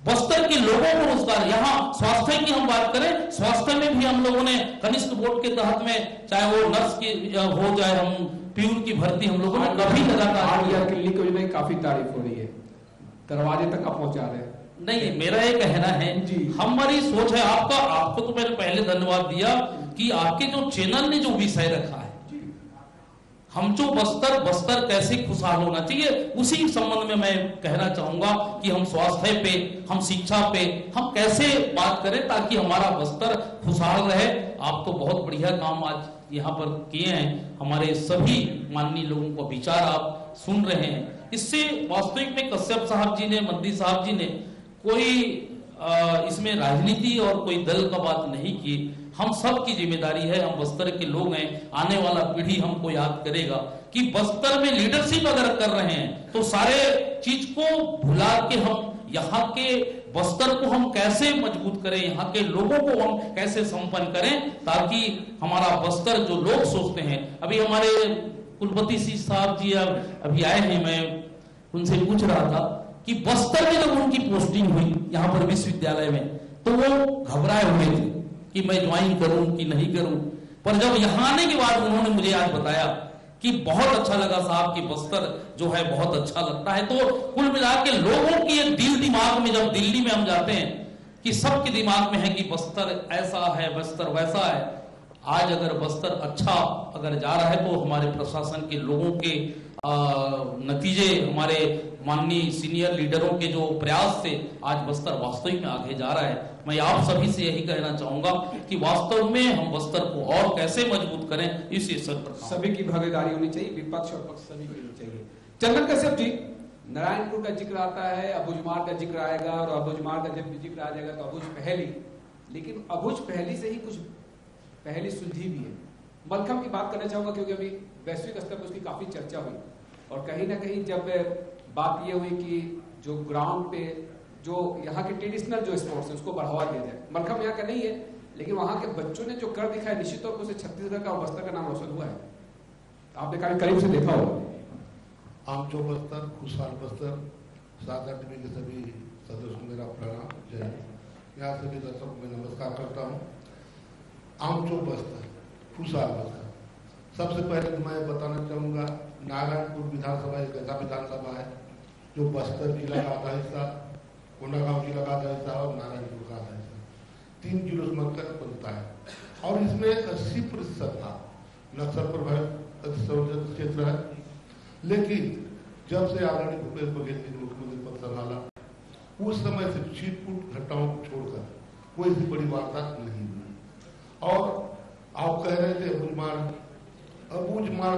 Speaker 6: बस्तर के लोगों को रोजगार। यहाँ स्वास्थ्य की हम बात करें, स्वास्थ्य में भी हम लोगों ने कनिष्ठ बोर्ड के तहत में, चाहे वो नर्स की हो जाए, हम प्यून की भर्ती हम लोगों ने कभी लगातार
Speaker 4: क्लिनिक की काफी तारीफ हो रही है, दरवाजे तक आप पहुंचा रहे हैं।
Speaker 6: नहीं, मेरा ये कहना है, हमारी सोच है, आपको तो मैंने पहले धन्यवाद दिया कि आपके जो चैनल ने जो विषय रखा है, हम जो बस्तर कैसे खुशहाल होना चाहिए, उसी संबंध में मैं कहना चाहूंगा कि हम स्वास्थ्य पे, हम शिक्षा पे, हम कैसे बात करें ताकि हमारा बस्तर खुशहाल रहे। आप तो बहुत बढ़िया काम आज यहाँ पर किए हैं, हमारे सभी माननीय लोगों को विचार आप सुन रहे हैं। इससे वास्तविक में कश्यप साहब जी ने, मंत्री साहब जी ने कोई इसमें राजनीति और कोई दल का बात नहीं की। हम सब की जिम्मेदारी है, हम बस्तर के लोग हैं, आने वाला पीढ़ी हमको याद करेगा कि बस्तर में लीडरशिप अगर कर रहे हैं तो सारे चीज को भुला के हम यहाँ के बस्तर को हम कैसे मजबूत करें, यहाँ के लोगों को हम कैसे संपन्न करें, ताकि हमारा बस्तर जो लोग सोचते हैं। अभी हमारे कुलपति सिंह साहब जी अभी आए हैं, मैं उनसे पूछ रहा था कि बस्तर में जब उनकी पोस्टिंग हुई यहाँ पर विश्वविद्यालय में, तो वो घबराए हुए थे कि मैं ज्वाइन करूं कि नहीं करूं, पर जब यहाँ आने के बाद उन्होंने मुझे आज बताया कि बहुत अच्छा लगा साहब कि बस्तर जो है बहुत अच्छा लगता है। तो कुल मिला के लोगों की एक दिल दिमाग में, जब दिल्ली में हम जाते हैं कि सबके दिमाग में है कि बस्तर ऐसा है, बस्तर वैसा है। आज अगर बस्तर अच्छा अगर जा रहा है तो हमारे प्रशासन के लोगों के नतीजे, हमारे माननीय सीनियर लीडरों के जो प्रयास से आज बस्तर वास्तविक में आगे जा रहा है। मैं आप सभी से यही कहना चाहूंगा कि वास्तव में हम बस्तर को और कैसे मजबूत करें, इस स्तर पर
Speaker 4: सभी की भागीदारी होनी चाहिए, विपक्ष और पक्ष सभी की होनी चाहिए। चंदन कश्यप जी, नारायणपुर का जिक्र आता है, अबुझमाड़ का जिक्र आएगा, और अबुझमाड़ का जब जिक्र आ जाएगा तो अबुझ पहली, लेकिन अबुझ पहली से ही कुछ पहली सुलझी भी है। मलखम की बात करना चाहूंगा क्योंकि अभी वैश्विक स्तर पर उसकी काफी चर्चा हुई, और कहीं ना कहीं जब बात ये हुई कि जो ग्राउंड पे जो यहाँ के ट्रेडिशनल जो स्पोर्ट्स है उसको बढ़ावा दिया जाए। मलखम यहाँ का नहीं है, लेकिन वहाँ के बच्चों ने जो कर दिखाया, निश्चित तौर पर उसे छत्तीसगढ़ का और बस्तर का नाम रोशन हुआ है। आपने काफी करीब से देखा होगा।
Speaker 7: आमचो बस्तर, खुशहाल बस्तर, सागर टीवी के सभी सदस्यों को मेरा प्रणाम, जय हिंद। यहाँ सभी दर्शकों को मैं नमस्कार करता हूँ। आमचो बस्तर, खुशहाल बस्तर, सबसे पहले तो मैं बताना चाहूँगा, नारायणपुर विधानसभा एक ऐसा विधानसभा है जो बस्तर जिला का आधा हिस्सा, कोंडागांव जिला का आधा हिस्सा और नारायणपुर का आधा हिस्सा, 3 जिलों से मिलकर बनता है। और इसमें 80% भाग नक्सल प्रभावित क्षेत्र है। लेकिन जब से आदरणीय भूपेश बघेल जी ने मुख्यमंत्री पद संभाला, उस समय से छिटपुट घटनाओं को छोड़कर कोई भी बड़ी वारदात नहीं हुई। और आप कह रहे थे अबूझमाड़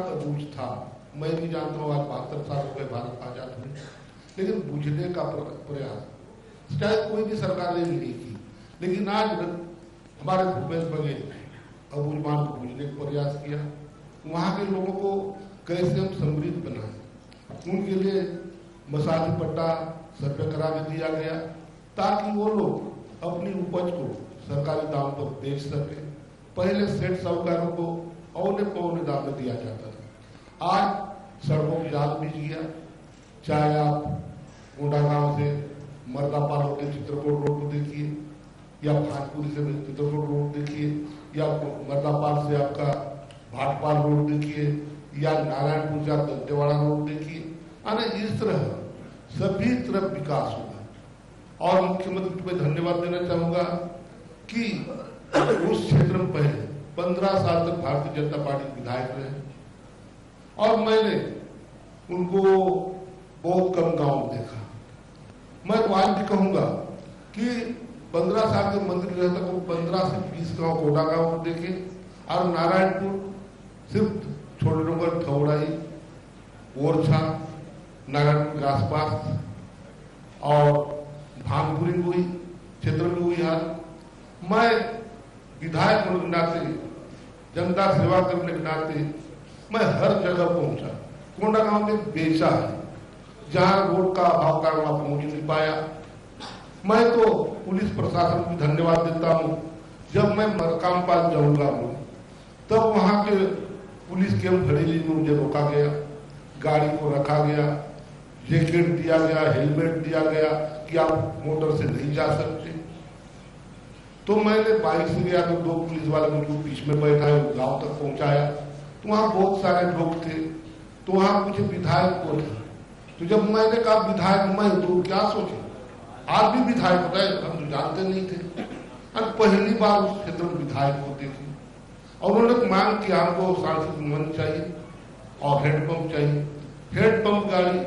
Speaker 7: था, मैं भी जानता हूँ आज 72 साल हो गए भारत आजाद हुए, लेकिन बुझने का प्रयास शायद कोई भी सरकार ने नहीं की, लेकिन आज हमारे भूपेश बघेल अबूझमाड़ को बुझने का प्रयास किया। वहाँ के लोगों को कैसे हम समृद्ध बनाए, उनके लिए मसाजी पट्टा सर पे करा के दिया गया ताकि वो लोग अपनी उपज को सरकारी दाम पर बेच सके। पहले सेठ साहूकारों को औने पौने दाम में दिया जाता था, आज सड़कों की जाल बिछ गया। चाहे आप कोंडागांव से मर्दापाल होकर चित्रकूट रोड को देखिए, या भाजपुरी से चित्रकूट रोड देखिए, या मर्दापाल से आपका भाटपाल रोड देखिए, या नारायणपुर से दंतेवाड़ा रोड देखिए। इस तरह सभी तरफ विकास हुआ। और मुख्यमंत्री को धन्यवाद देना चाहूंगा कि उस क्षेत्र में पहले 15 साल तक भारतीय जनता पार्टी विधायक रहे, और मैंने उनको बहुत कम गांव में देखा। मैं तो आज भी कहूंगा कि 15 साल के मंत्री रहे तक 15 से 20 गांव कोटा गांव देखे, और नारायणपुर सिर्फ छोटे नंबर खौड़ाई, ओरछा, नारायणपुर के आसपास और भानपुरी में हुई, क्षेत्र में हुई हाल। मैं विधायक होने के नाते, जनता सेवा करने के नाते मैं हर जगह पहुंचा। कोंडागांव में बेचा है, जहां रोड का अभाव कारण वहां पहुंच नहीं पाया। मैं तो पुलिस प्रशासन को धन्यवाद देता हूं। जब मैं मरकामपाल जाऊंगा तब वहां के पुलिस कैंप खड़ेली में मुझे रोका गया, गाड़ी को रखा गया, जैकेट दिया गया, हेलमेट दिया गया कि आप मोटर से नहीं जा सकते। तो मैंने बाइक से गया तो 2 पुलिस वाले मुझे बीच में बैठाए, गांव तक पहुंचाया। तो वहां बहुत सारे लोग थे, तो वहां मुझे विधायक को था। तो जब मैंने कहा विधायक मैं तो क्या सोचे, आज भी विधायक होता है, हम तो जानते नहीं थे। और पहली बार उस क्षेत्र में विधायक को देखी और उन्होंने मांग की हमको सांसद भवन चाहिए और हैंडपंप चाहिए। हैंडपंप गाड़ी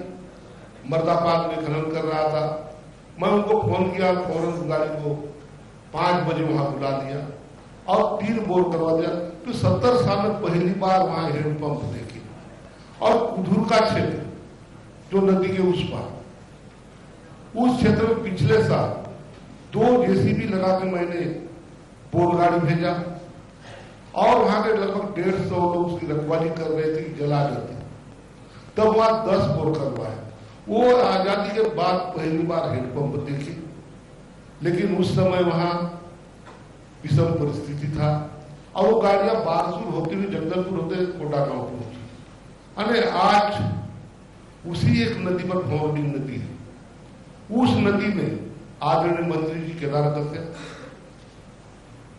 Speaker 7: मर्दापाल में खनन कर रहा था। मैं उनको फोन किया, फौरन गाड़ी को 5 बजे वहां बुला दिया और 3 बोर करवा दिया। तो 70 साल में पहली बार वहां हैंडपंप देखी। और कुधूर का क्षेत्र जो नदी के उस पार, उस क्षेत्र में पिछले साल 2 जेसीबी लगा के मैंने बोर गाड़ी भेजा और वहां के लगभग 150 लोग उसकी रखवाली कर रहे थे, जला देते। तब वहां 10 बोर करवाए। वो आजादी के बाद पहली बार हैंडपंप देखी, लेकिन उस समय वहां विषम परिस्थिति था और वो गाड़ियां बारसूर होती हुई जगदलपुर होते कोंडागांव पहुंची। अरे आज उसी एक नदी पर भौरडी नदी है, उस नदी में आदरणीय मंत्री जी केदार कश्यप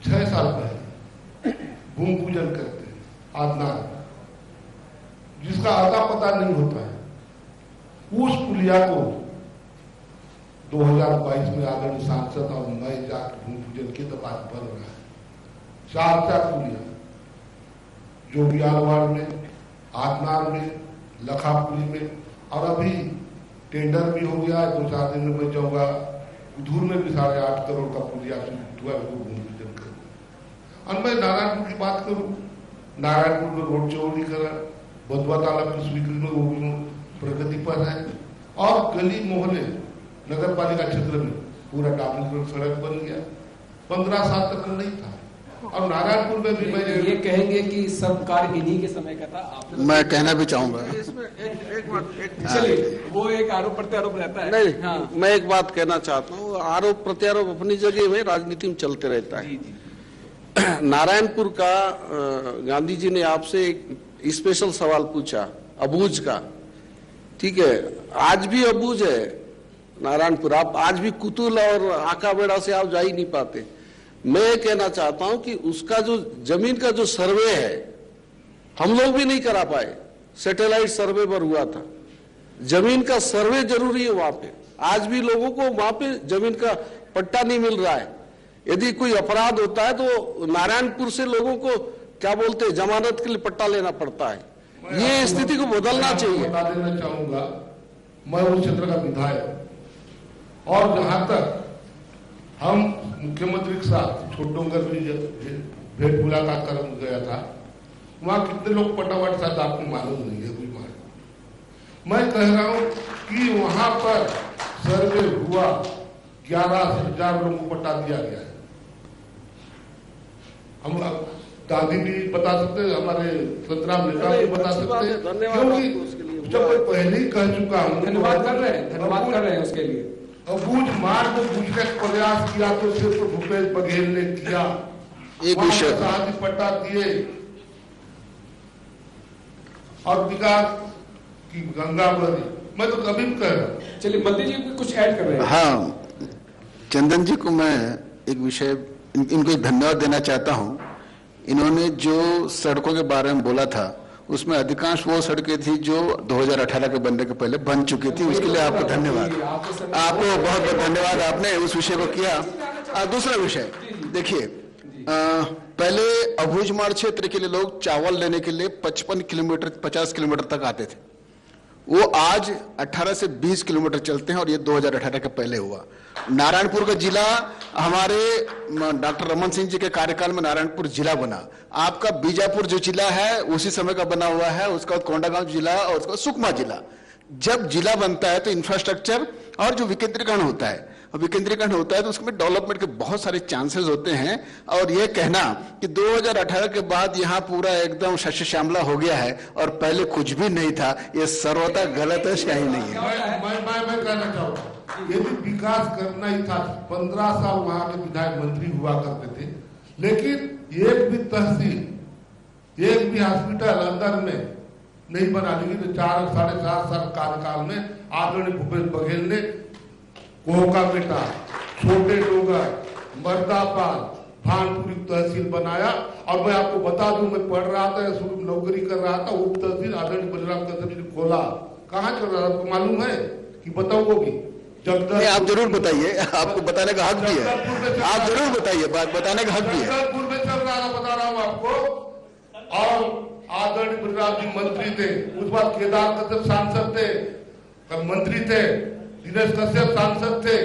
Speaker 7: 6 साल पहले भूमि पूजन करते हैं आदनार, जिसका आता पता नहीं होता है। उस पुलिया को 2022 में आदरणीय सांसद और मैं जाकर भूमि पूजन की तो बात बन रहा है। 4 पुलिया जो बियालवाड़ में, आदनार में, लखापुरी में, और अभी टेंडर भी हो गया है। 2-4 दिन में मैं जाऊंगा उधूर में भी 8.5 करोड़ का पुलिया भूमि पूजन करूँ। और मैं नारायणपुर की बात करूं, नारायणपुर में रोड चौड़ीकरण, बदवा तालाब की स्वीकृति में वो प्रगति पर है और गली मोहल्ले नगर पालिका क्षेत्र में पूरा डामरीकरण सड़क बन गया। 15 साल तक नहीं था। और नारायणपुर में भी मैं
Speaker 4: ये कहेंगे कि सब कार्य इन्हीं के समय का था।
Speaker 5: मैं कहना भी चाहूंगा,
Speaker 4: चलिए वो एक आरोप प्रत्यारोप रहता है।
Speaker 3: नहीं,
Speaker 4: हाँ।
Speaker 3: मैं एक बात कहना चाहता हूँ, आरोप प्रत्यारोप अपनी जगह में राजनीति में चलते रहता है। नारायणपुर का गांधी जी ने आपसे एक स्पेशल सवाल पूछा अबूझ का, ठीक है, आज भी अबूझ है नारायणपुर। आप आज भी कुतुल और आका बेड़ा से आप जा ही नहीं पाते। मैं कहना चाहता हूं कि उसका जो जमीन का जो सर्वे है हम लोग भी नहीं करा पाए, सैटेलाइट सर्वे पर हुआ था। जमीन का सर्वे जरूरी है वहां पे। आज भी लोगों को वहां पे जमीन का पट्टा नहीं मिल रहा है। यदि कोई अपराध होता है तो नारायणपुर से लोगों को क्या बोलते हैं, जमानत के लिए पट्टा लेना पड़ता है। ये स्थिति को बदलना चाहिए।
Speaker 7: बता देना चाहूंगा, मैं उस क्षेत्र का विधायक और जहां तक हम मुख्यमंत्री के साथ छोटोंगर भी भेंट मुलाकात कर गया था, वहां कितने लोग पटावट साथ आपको मालूम नहीं है। कोई मालूम, मैं कह रहा हूं कि वहां पर सर्वे हुआ, 11,000 लोगों को पट्टा दिया गया है। हम दादी भी बता सकते हैं, हमारे संतराम नेता भी बता सकते हैं, क्योंकि जब मैं पहले ही कह चुका हूँ।
Speaker 4: धन्यवाद कर रहे हैं उसके लिए।
Speaker 7: अबूझ मार्ग को बूझने का प्रयास किया तो सिर्फ भूपेश बघेल ने किया।
Speaker 5: एक विषय
Speaker 7: शादी पट्टा दिए और विकास की गंगा बनी। मैं तो कभी भी कह रहा हूँ।
Speaker 4: चलिए मंत्री जी कुछ ऐड कर रहे हैं।
Speaker 5: हाँ, चंदन जी को मैं एक विषय इनको धन्यवाद देना चाहता हूं। इन्होंने जो सड़कों के बारे में बोला था उसमें अधिकांश वो सड़कें थी जो 2018 के बनने के पहले बन चुकी थी। उसके लिए आपको धन्यवाद, आपको बहुत बहुत धन्यवाद, आपने उस विषय को किया। दूसरा विषय देखिए, पहले अबूझमाड़ क्षेत्र के लिए लोग चावल लेने के लिए 55 किलोमीटर 50 किलोमीटर तक आते थे। वो आज 18 से 20 किलोमीटर चलते हैं और ये 2018 के पहले हुआ। नारायणपुर का जिला हमारे डॉक्टर रमन सिंह जी के कार्यकाल में नारायणपुर जिला बना। आपका बीजापुर जो जिला है उसी समय का बना हुआ है, उसका कोंडागांव जिला और उसका सुकमा जिला। जब जिला बनता है तो इंफ्रास्ट्रक्चर और जो विकेंद्रीकरण होता है, विकेंद्रीकरण होता है तो उसमें डेवलपमेंट के बहुत सारे चांसेस होते हैं। और ये कहना कि 2018 के बाद यहाँ पूरा एकदम शस्य श्यामला हो गया है और पहले कुछ भी नहीं था, ये सर्वथा गलत है, सही नहीं है।
Speaker 7: मैं कहना चाहूँगा, यदि विकास करना ही था, 15 साल वहाँ के विधायक मंत्री हुआ करते थे, लेकिन एक भी तहसील, एक भी हॉस्पिटल अंदर में नहीं बना। लेकिन 4-4.5 साल कार्यकाल में आदरणीय भूपेश बघेल ने कोहका बेटा, छोटे डोगर, मर्दापाल, भानपुरी तहसील बनाया। और मैं आपको बता दूं, मैं पढ़ रहा था, शुरू नौकरी कर रहा था, उप तहसील आदरणीय बलराम कदम ने खोला। कहाँ चल रहा था आपको मालूम है कि बताऊं? वो भी
Speaker 5: जगदलपुर। आप जरूर बताइए, आपको बताने का हक भी है, आप जरूर बताइए, बात बताने का हक भी है।
Speaker 7: जगदलपुर में चल रहा था, बता रहा हूँ आपको। और आदरणीय बलराम जी मंत्री थे, उस बात केदार कश्यप सांसद थे, मंत्री थे, दिनेश कश्यप सांसद थे।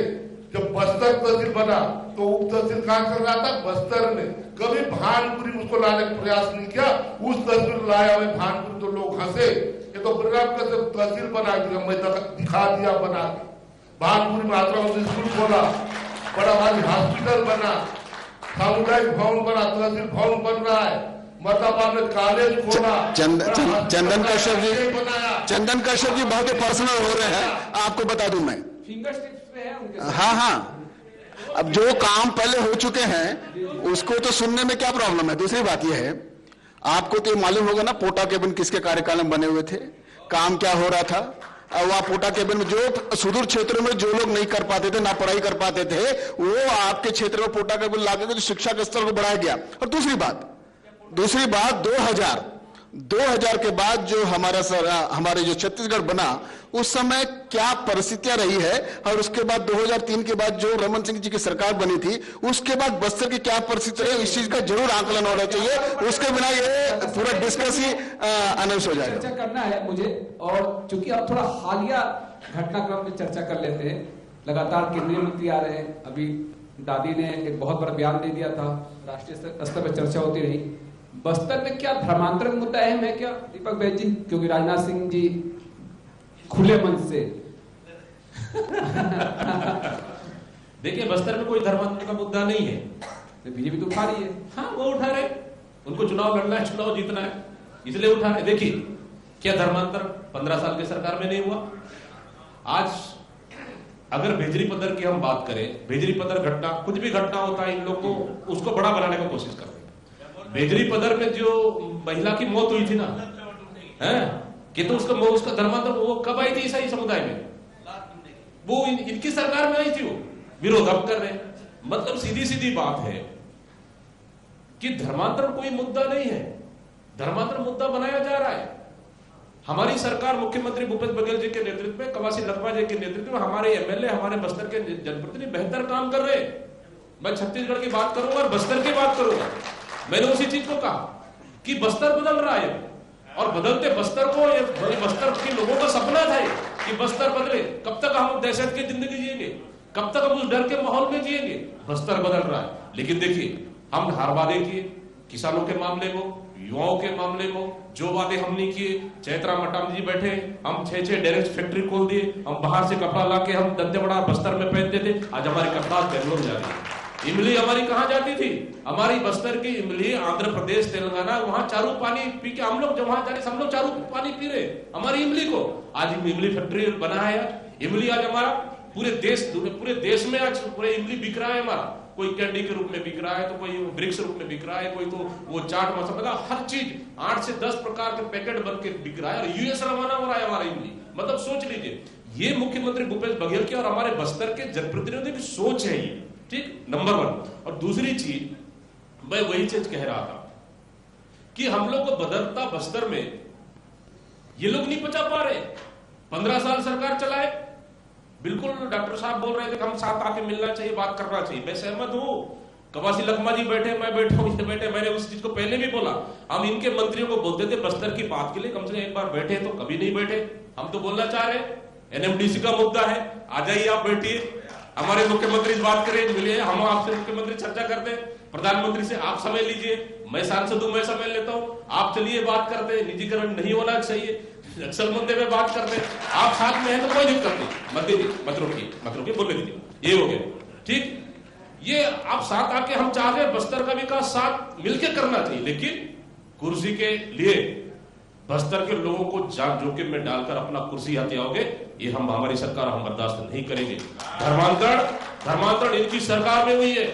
Speaker 7: जब बस्तर तहसील बना तो उप तहसील कहाँ चल रहा था? बस्तर में। कभी भानपुरी उसको लाने का प्रयास नहीं किया। उस तहसील लाया हुए भानपुरी तो लोग हंसे, ये तो बलराम कश्यप तहसील बना दिया, मैं दिखा दिया बना के। भानपुरी में आत्रा स्कूल खोला, बड़ा भारी हॉस्पिटल बना, सामुदायिक भवन बना, तहसील भवन बन रहा है, मर्दाबाद में कॉलेज खोला।
Speaker 5: चंदन कश्यप जी बहुत ही पर्सनल हो रहे हैं, आपको बता दूं मैं।
Speaker 4: फिंगर टिप्स पे है उनके।
Speaker 5: हाँ, अब जो काम पहले हो चुके हैं उसको तो सुनने में क्या प्रॉब्लम है। दूसरी बात यह है, आपको तो मालूम होगा ना पोटा केबिन किसके कार्यकाल में बने हुए थे, काम क्या हो रहा था। और वह पोटा केबिन में जो सुदूर क्षेत्रों में जो लोग नहीं कर पाते थे, ना पढ़ाई कर पाते थे, वो आपके क्षेत्र में पोटा केबिन लाके तो शिक्षा के स्तर को बढ़ाया गया। और दूसरी बात 2000 के बाद जो हमारे जो छत्तीसगढ़ बना, उस समय क्या परिस्थितियां रही है, और उसके बाद 2003 के बाद जो रमन सिंह जी की सरकार बनी थी, उसके बाद बस्तर की क्या परिस्थिति है, इस चीज का जरूर आकलन होना चाहिए। उसके बिना ये पूरा डिस्कस ही अनौंस हो जाएगा।
Speaker 4: चर्चा करना है मुझे, और चूंकि आप थोड़ा हालिया घटनाक्रम में चर्चा कर लेते हैं। लगातार केंद्रीय मंत्री आ रहे हैं, अभी दादी ने एक बहुत बड़ा बयान दे दिया था, राष्ट्रीय स्तर पर चर्चा होती रही। बस्तर में क्या धर्मांतरण मुद्दा अहम है क्या दीपक बैज जी? क्योंकि राजनाथ सिंह जी खुले मन से
Speaker 2: देखिए, बस्तर में कोई धर्मांतरण का मुद्दा नहीं है,
Speaker 4: बीजेपी तो उठा रही है।
Speaker 2: हाँ, वो उठा रहे, उनको चुनाव लड़ना है, चुनाव जीतना है, इसलिए उठा रहे। देखिए, क्या धर्मांतरण 15 साल की सरकार में नहीं हुआ? आज अगर भेजरी पदर की हम बात करें, भेजरी पदर घटना, कुछ भी घटना होता है, इन लोग को उसको बड़ा बनाने का कोशिश करते हैं। भेजरी पदर में जो महिला की मौत हुई थी ना, है कि तो उसका धर्मांतर वो कब आई थी ईसाई समुदाय में? वो इनकी सरकार में आई थी, वो विरोध अब कर रहे। मतलब सीधी सीधी बात है कि धर्मांतरण कोई मुद्दा नहीं है, धर्मांतरण मुद्दा बनाया जा रहा है। हमारी सरकार मुख्यमंत्री भूपेश बघेल जी के नेतृत्व में, कवासी लखमा जी के नेतृत्व में, हमारे एमएलए, हमारे बस्तर के जनप्रतिनिधि बेहतर काम कर रहे हैं। मैं छत्तीसगढ़ की बात करूंगा और बस्तर की बात करूंगा। मैंने उसी चीज को कहा कि बस्तर बदल रहा है, और बदलते बस्तर को, ये बस्तर के लोगों का सपना था कि बस्तर बदले। कब तक हम दहशत की जिंदगी जिएंगे, कब तक हम उस डर के माहौल में जिएंगे? बस्तर बदल रहा है। लेकिन देखिए, हम हार वादे किए, किसानों के मामले में, युवाओं के मामले में जो वादे हम नहीं किए। चैत्रा मटाम जी बैठे, हम 6 डायरेक्ट फैक्ट्री खोल दिए, हम बाहर से कपड़ा लाके हम दंतेवाड़ा बस्तर में पहनते थे, आज हमारी कपड़ा बेंगलोर जा रही है। इमली हमारी कहां जाती थी? हमारी बस्तर की इमली आंध्र प्रदेश, तेलंगाना, वहां चारू पानी पी के हम लोग जब वहां जाने, हम लोग चारू पानी पी रहे हमारी इमली को। आज इमली फैक्ट्री बना है, इमली आज हमारा पूरे देश में आज पूरे इमली बिक रहा है हमारा। कोई कैंडी के रूप में बिक रहा है, तो कोई ब्रिक्स रूप में बिक रहा है, कोई तो वो चाट मसाला, हर चीज 8 से 10 प्रकार के पैकेट बन के बिक रहा है, और यूएस रवाना हो रहा है हमारा इमली। मतलब सोच लीजिए, ये मुख्यमंत्री भूपेश बघेल की और हमारे बस्तर के जनप्रतिनिधियों की सोच है ये, ठीक, नंबर 1। और दूसरी चीज, मैं वही चीज कह रहा था कि हम लोग को बदलता बस्तर में ये लोग नहीं पचा पा रहे। 15 साल सरकार चलाए, बिल्कुल डॉक्टर साहब बोल रहे थे कि हम साथ आके मिलना चाहिए, बात करना चाहिए, मैं सहमत हूं। कवासी लखमा जी बैठे, मैं बैठा हूं, ये बैठे, मैंने उस चीज को पहले भी बोला। हम इनके मंत्रियों को बोलते थे बस्तर की बात के लिए कम से कम एक बार बैठे, तो कभी नहीं बैठे। हम तो बोलना चाह रहे, एनएमडीसी का मुद्दा है, आ जाइए आप बैठिए, हमारे मुख्यमंत्री से बात करें, मिलिए, हम आपसे मुख्यमंत्री चर्चा करते हैं, प्रधानमंत्री से आप समय लीजिए, मैं सांसद हूं, मैं समय लेता हूं, आप चलिए बात करते हैं, निजीकरण नहीं होना चाहिए। नक्सल मुद्दे पे बात करते हैं, आप साथ में हैं तो कोई दिक्कत नहीं, मत दीजिए, मत रोकिए, बोलने दीजिए, ये हो गया ठीक। ये आप साथ आके, हम चाह रहे हैं बस्तर का विकास साथ मिलकर करना चाहिए, लेकिन कुर्सी के लिए बस्तर के लोगों को जान जोखिम में डालकर अपना कुर्सी हाथ आओगे, ये हम, हमारी सरकार, हम बर्दाश्त नहीं करेंगे। धर्मांतरण इनकी सरकार में हुई है।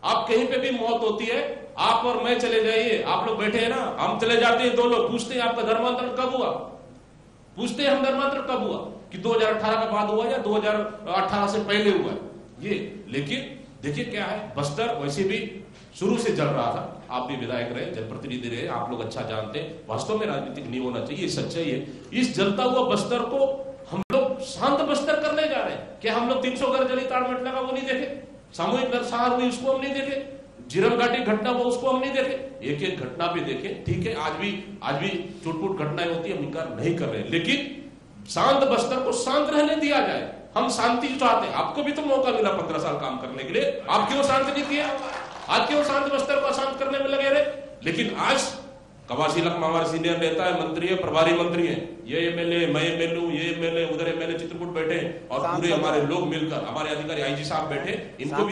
Speaker 2: आप कहीं पे भी मौत होती है, आप और मैं चले जाइए, आप लोग बैठे हैं ना, हम चले जाते हैं, 2 लोग पूछते हैं आपका धर्मांतरण कब हुआ, पूछते हैं हम धर्मांतरण कब हुआ, कि 2018 का बाद हुआ या 2018 से पहले हुआ ये। लेकिन देखिए क्या है, बस्तर वैसे भी शुरू से जल रहा था, आप भी विधायक रहे, जनप्रतिनिधि रहे, आप लोग अच्छा जानते हैं, वास्तव में राजनीतिक नहीं होना चाहिए, सच्चाई है। इस जलता हुआ बस्तर को हम लोग शांत बस्तर करने जा रहे हैं। क्या हम लोग 300 घर जली ताड़मेट लगा वो नहीं देखे, सामूहिक नरसंहार हुई उसको हम नहीं देखे, जिरम घाटी घटना वो उसको हम नहीं देखे, एक एक घटना पे देखे, ठीक है, आज भी चुटपुट घटनाएं होती है, हम इनकार नहीं कर रहे, लेकिन शांत बस्तर को शांत रहने दिया जाए। हम शांति चाहते हैं, आपको भी तो मौका मिला 15 साल काम करने के लिए, आप क्यों शांत नहीं किया, आज क्यों शांत बस्तर को अशांत करने में लगे रहे। लेकिन आज कवासी लखमा हमारे सीनियर नेता है, मंत्री है, प्रभारी मंत्री है, ये एमएलए, मैं एमएलए हूं, ये एमएलए, उधर एमएलए चित्रकूट बैठे और पूरे हमारे लोग मिलकर, हमारे अधिकारी आईजी साहब बैठे, इनको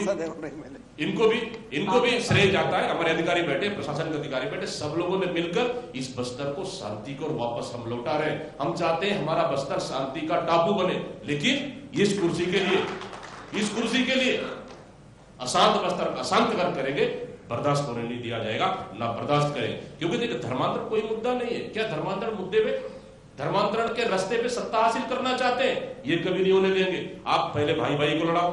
Speaker 2: भी श्रेय जाता है, हमारे अधिकारी बैठे, प्रशासन के अधिकारी बैठे, सब लोगों ने मिलकर इस बस्तर को शांति को वापस हम लौटा रहे हैं। हम चाहते हैं हमारा बस्तर शांति का टापू बने, लेकिन इस कुर्सी के लिए अशांत बस्तर अशांत करेंगे, बर्दाश्त होने नहीं दिया जाएगा, ना बर्दाश्त करेंगे। क्योंकि देखिए धर्मांतरण कोई मुद्दा नहीं है, क्या धर्मांतरण मुद्दे पे, धर्मांतरण के रास्ते पे सत्ता हासिल करना चाहते हैं, ये कभी नहीं होने देंगे। आप पहले भाई भाई को लड़ाओ,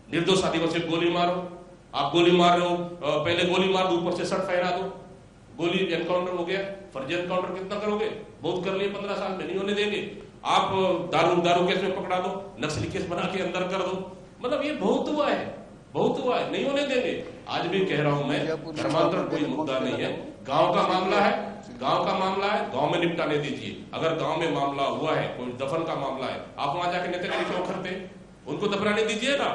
Speaker 2: निर्दोष आदिवासी को गोली मारो, आप गोली मार रहे हो, पहले गोली मार दो, ऊपर से शर्ट फहरा दो, गोली एनकाउंटर हो गया, फर्जी एनकाउंटर कितना करोगे, बहुत कर लिए 15 साल में, नहीं होने देंगे। आप दारू केस में पकड़ा दो, नक्सली केस बना के अंदर कर दो, मतलब ये बहुत हुआ है, नहीं होने देंगे। आज भी कह रहा हूं मैं, धर्मांतरण कोई मुद्दा नहीं है, गांव का मामला है, गांव में निपटाने दीजिए। अगर गांव में मामला हुआ है, कोई दफन का मामला है, आप वहां जाके नेतागिरी क्यों करते, उनको दफनाने दीजिए ना,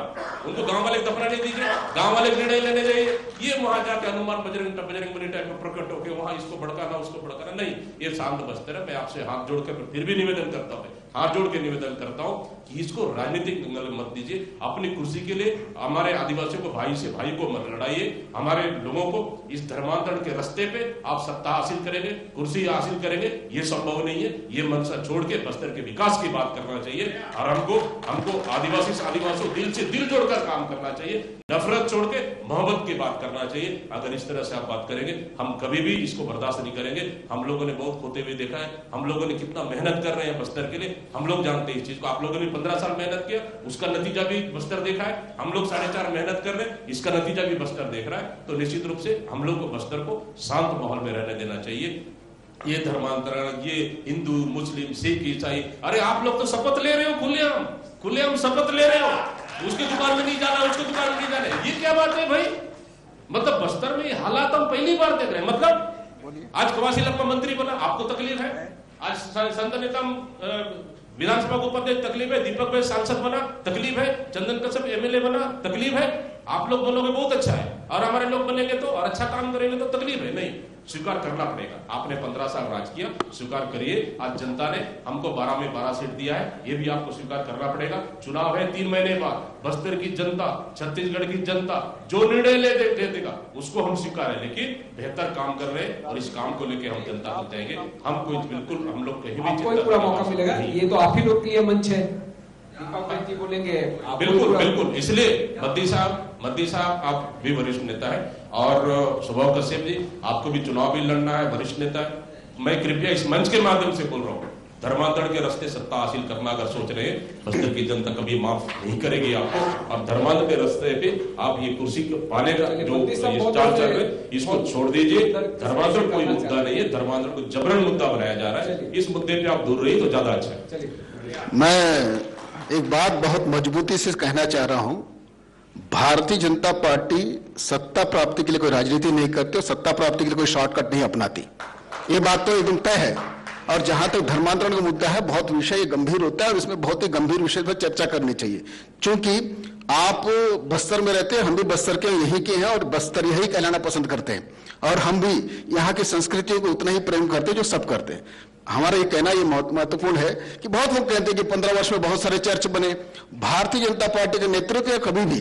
Speaker 2: उनको गांव वाले दफनाने दीजिए, गांव वाले निर्णय लेने जाइए। ये वहां जाके हनुमान बजरंग बली टाइप में प्रकट होकर वहां इसको भड़काना उसको भड़काना नहीं, ये शांत बस्तर है। मैं आपसे हाथ जोड़कर फिर भी निवेदन करता हूं, हाथ जोड़ के निवेदन करता हूं कि इसको राजनीतिक दंगल मत दीजिए। अपनी कुर्सी के लिए हमारे आदिवासियों को भाई से भाई को मत लड़ाइए। हमारे लोगों को इस धर्मांतरण के रास्ते पे आप सत्ता हासिल करेंगे, कुर्सी हासिल करेंगे, ये संभव नहीं है। ये मनसा छोड़ के बस्तर के विकास की बात करना चाहिए और हमको आदिवासी से दिल से दिल जोड़कर काम करना चाहिए, नफरत छोड़ के मोहब्बत की बात करना चाहिए। अगर इस तरह से आप बात करेंगे, हम कभी भी इसको बर्दाश्त नहीं करेंगे। हम लोगों ने बहुत खोते हुए देखा है, हम लोगों ने कितना मेहनत कर रहे हैं बस्तर के लिए, हम लोग जानते हैं इस चीज को। आप लोगों ने 15 साल मेहनत किया, उसका नतीजा भी बस्तर देखा है। हम लोग 4.5 मेहनत कर रहे हैं, इसका नतीजा भी बस्तर देख रहा है। तो निश्चित रूप से हम लोग को बस्तर को शांत माहौल में रहने देना चाहिए। ये धर्मांतरण, ये हिंदू मुस्लिम सिख ईसाई, अरे आप लोग तो शपथ ले रहे हो, खुलेआम शपथ ले रहे हो, उसकी दुकान में नहीं जाना, उसकी दुकान में नहीं जाना, ये क्या बात है भाई? मतलब बस्तर में ये हालात हम पहली बार देख रहे हैं। मतलब आज कवासी लखमा मंत्री बना, आपको तकलीफ है, आज संत नेता विधानसभा को उपाध्यक्ष तकलीफ है, दीपक भाई सांसद बना तकलीफ है, चंदन कश्यप एमएलए बना तकलीफ है। आप लोग बोलोगे बहुत अच्छा है और हमारे लोग बनेंगे तो और अच्छा काम करेंगे तो तकलीफ है, नहीं, स्वीकार करना पड़ेगा। आपने 15 साल राज किया, स्वीकार करिए। आज जनता ने हमको 12 में 12 सीट दिया है, ये भी आपको स्वीकार करना पड़ेगा। चुनाव है 3 महीने बाद, बस्तर की जनता, छत्तीसगढ़ की जनता जो निर्णय ले देगा उसको हम स्वीकार है, लेकिन बेहतर काम कर रहे हैं और इस काम को लेकर हम जनता को देंगे। हम कोई बिल्कुल हम लोग कहीं भी
Speaker 4: पूरा मौका मिलेगा, ये तो आप ही लोग के लिए मंच है, दीपक जी बोलेंगे।
Speaker 2: बिल्कुल, इसलिए मद्दी साहब आप भी वरिष्ठ नेता है और स्वभाव कश्यप जी आपको भी चुनाव भी लड़ना है, वरिष्ठ नेता है। मैं कृपया इस मंच के माध्यम से बोल रहा हूँ, धर्मांतरण के रास्ते सत्ता हासिल करना अगर सोच रहे हैं, बस्तर की जनता कभी माफ नहीं करेगी आपको। और धर्मांतरण के रास्ते पे आप ये कुर्सी पाने का जो चाल चल रहे इसको छोड़ दीजिए। धर्मांतरण कोई मुद्दा नहीं है, धर्मांतरण को जबरन मुद्दा बनाया जा रहा है, इस मुद्दे पे आप दूर रहिए तो ज्यादा अच्छा है।
Speaker 5: मैं एक बात बहुत मजबूती से कहना चाह रहा हूं, भारतीय जनता पार्टी सत्ता प्राप्ति के लिए कोई राजनीति नहीं करती और सत्ता प्राप्ति के लिए कोई शॉर्टकट नहीं अपनाती। ये बात तो एकदम तय है। और जहां तक धर्मांतरण का मुद्दा है, बहुत विषय गंभीर होता है और इसमें बहुत ही गंभीर विषय पर चर्चा करनी चाहिए। क्योंकि आप बस्तर में रहते हैं, हम भी बस्तर के यहीं के हैं और बस्तर यही कहलाना पसंद करते हैं, और हम भी यहाँ की संस्कृतियों को उतना ही प्रेम करते हैं जो सब करते हैं। हमारा ये कहना ये महत्वपूर्ण है कि बहुत लोग कहते हैं कि 15 वर्ष में बहुत सारे चर्च बने। भारतीय जनता पार्टी के नेतृत्व ने कभी भी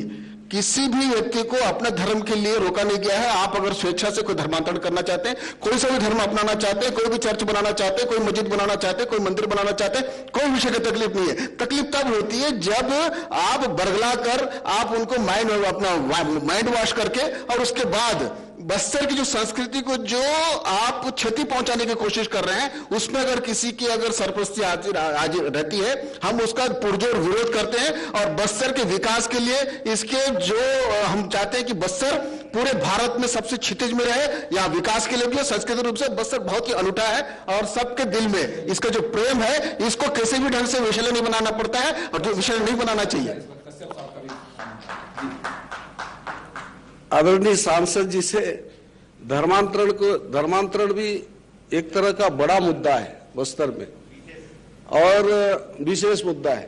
Speaker 5: किसी भी व्यक्ति को अपने धर्म के लिए रोका नहीं गया है। आप अगर स्वेच्छा से कोई धर्मांतरण करना चाहते हैं, कोई सा भी धर्म अपनाना चाहते हैं, कोई भी चर्च बनाना चाहते हैं, कोई मस्जिद बनाना चाहते हैं, कोई मंदिर बनाना चाहते हैं, कोई विषय की तकलीफ नहीं है। तकलीफ तब होती है जब आप बरगला कर आप उनको अपना माइंड वॉश करके और उसके बाद बस्तर की जो संस्कृति को जो आप क्षति पहुंचाने की कोशिश कर रहे हैं, उसमें अगर किसी की अगर सरपरस्ती आज रहती है, हम उसका पुरजोर विरोध करते हैं। और बस्तर के विकास के लिए इसके जो हम चाहते हैं कि बस्तर पूरे भारत में सबसे क्षितिज में रहे, यहाँ विकास के लिए भी, सांस्कृतिक रूप से बस्तर बहुत ही अनूठा है और सबके दिल में इसका जो प्रेम है, इसको किसी भी ढंग से विषय नहीं बनाना पड़ता है और जो विषय नहीं बनाना चाहिए।
Speaker 3: आदरणीय सांसद जी से धर्मांतरण भी एक तरह का बड़ा मुद्दा है बस्तर में और विशेष मुद्दा है,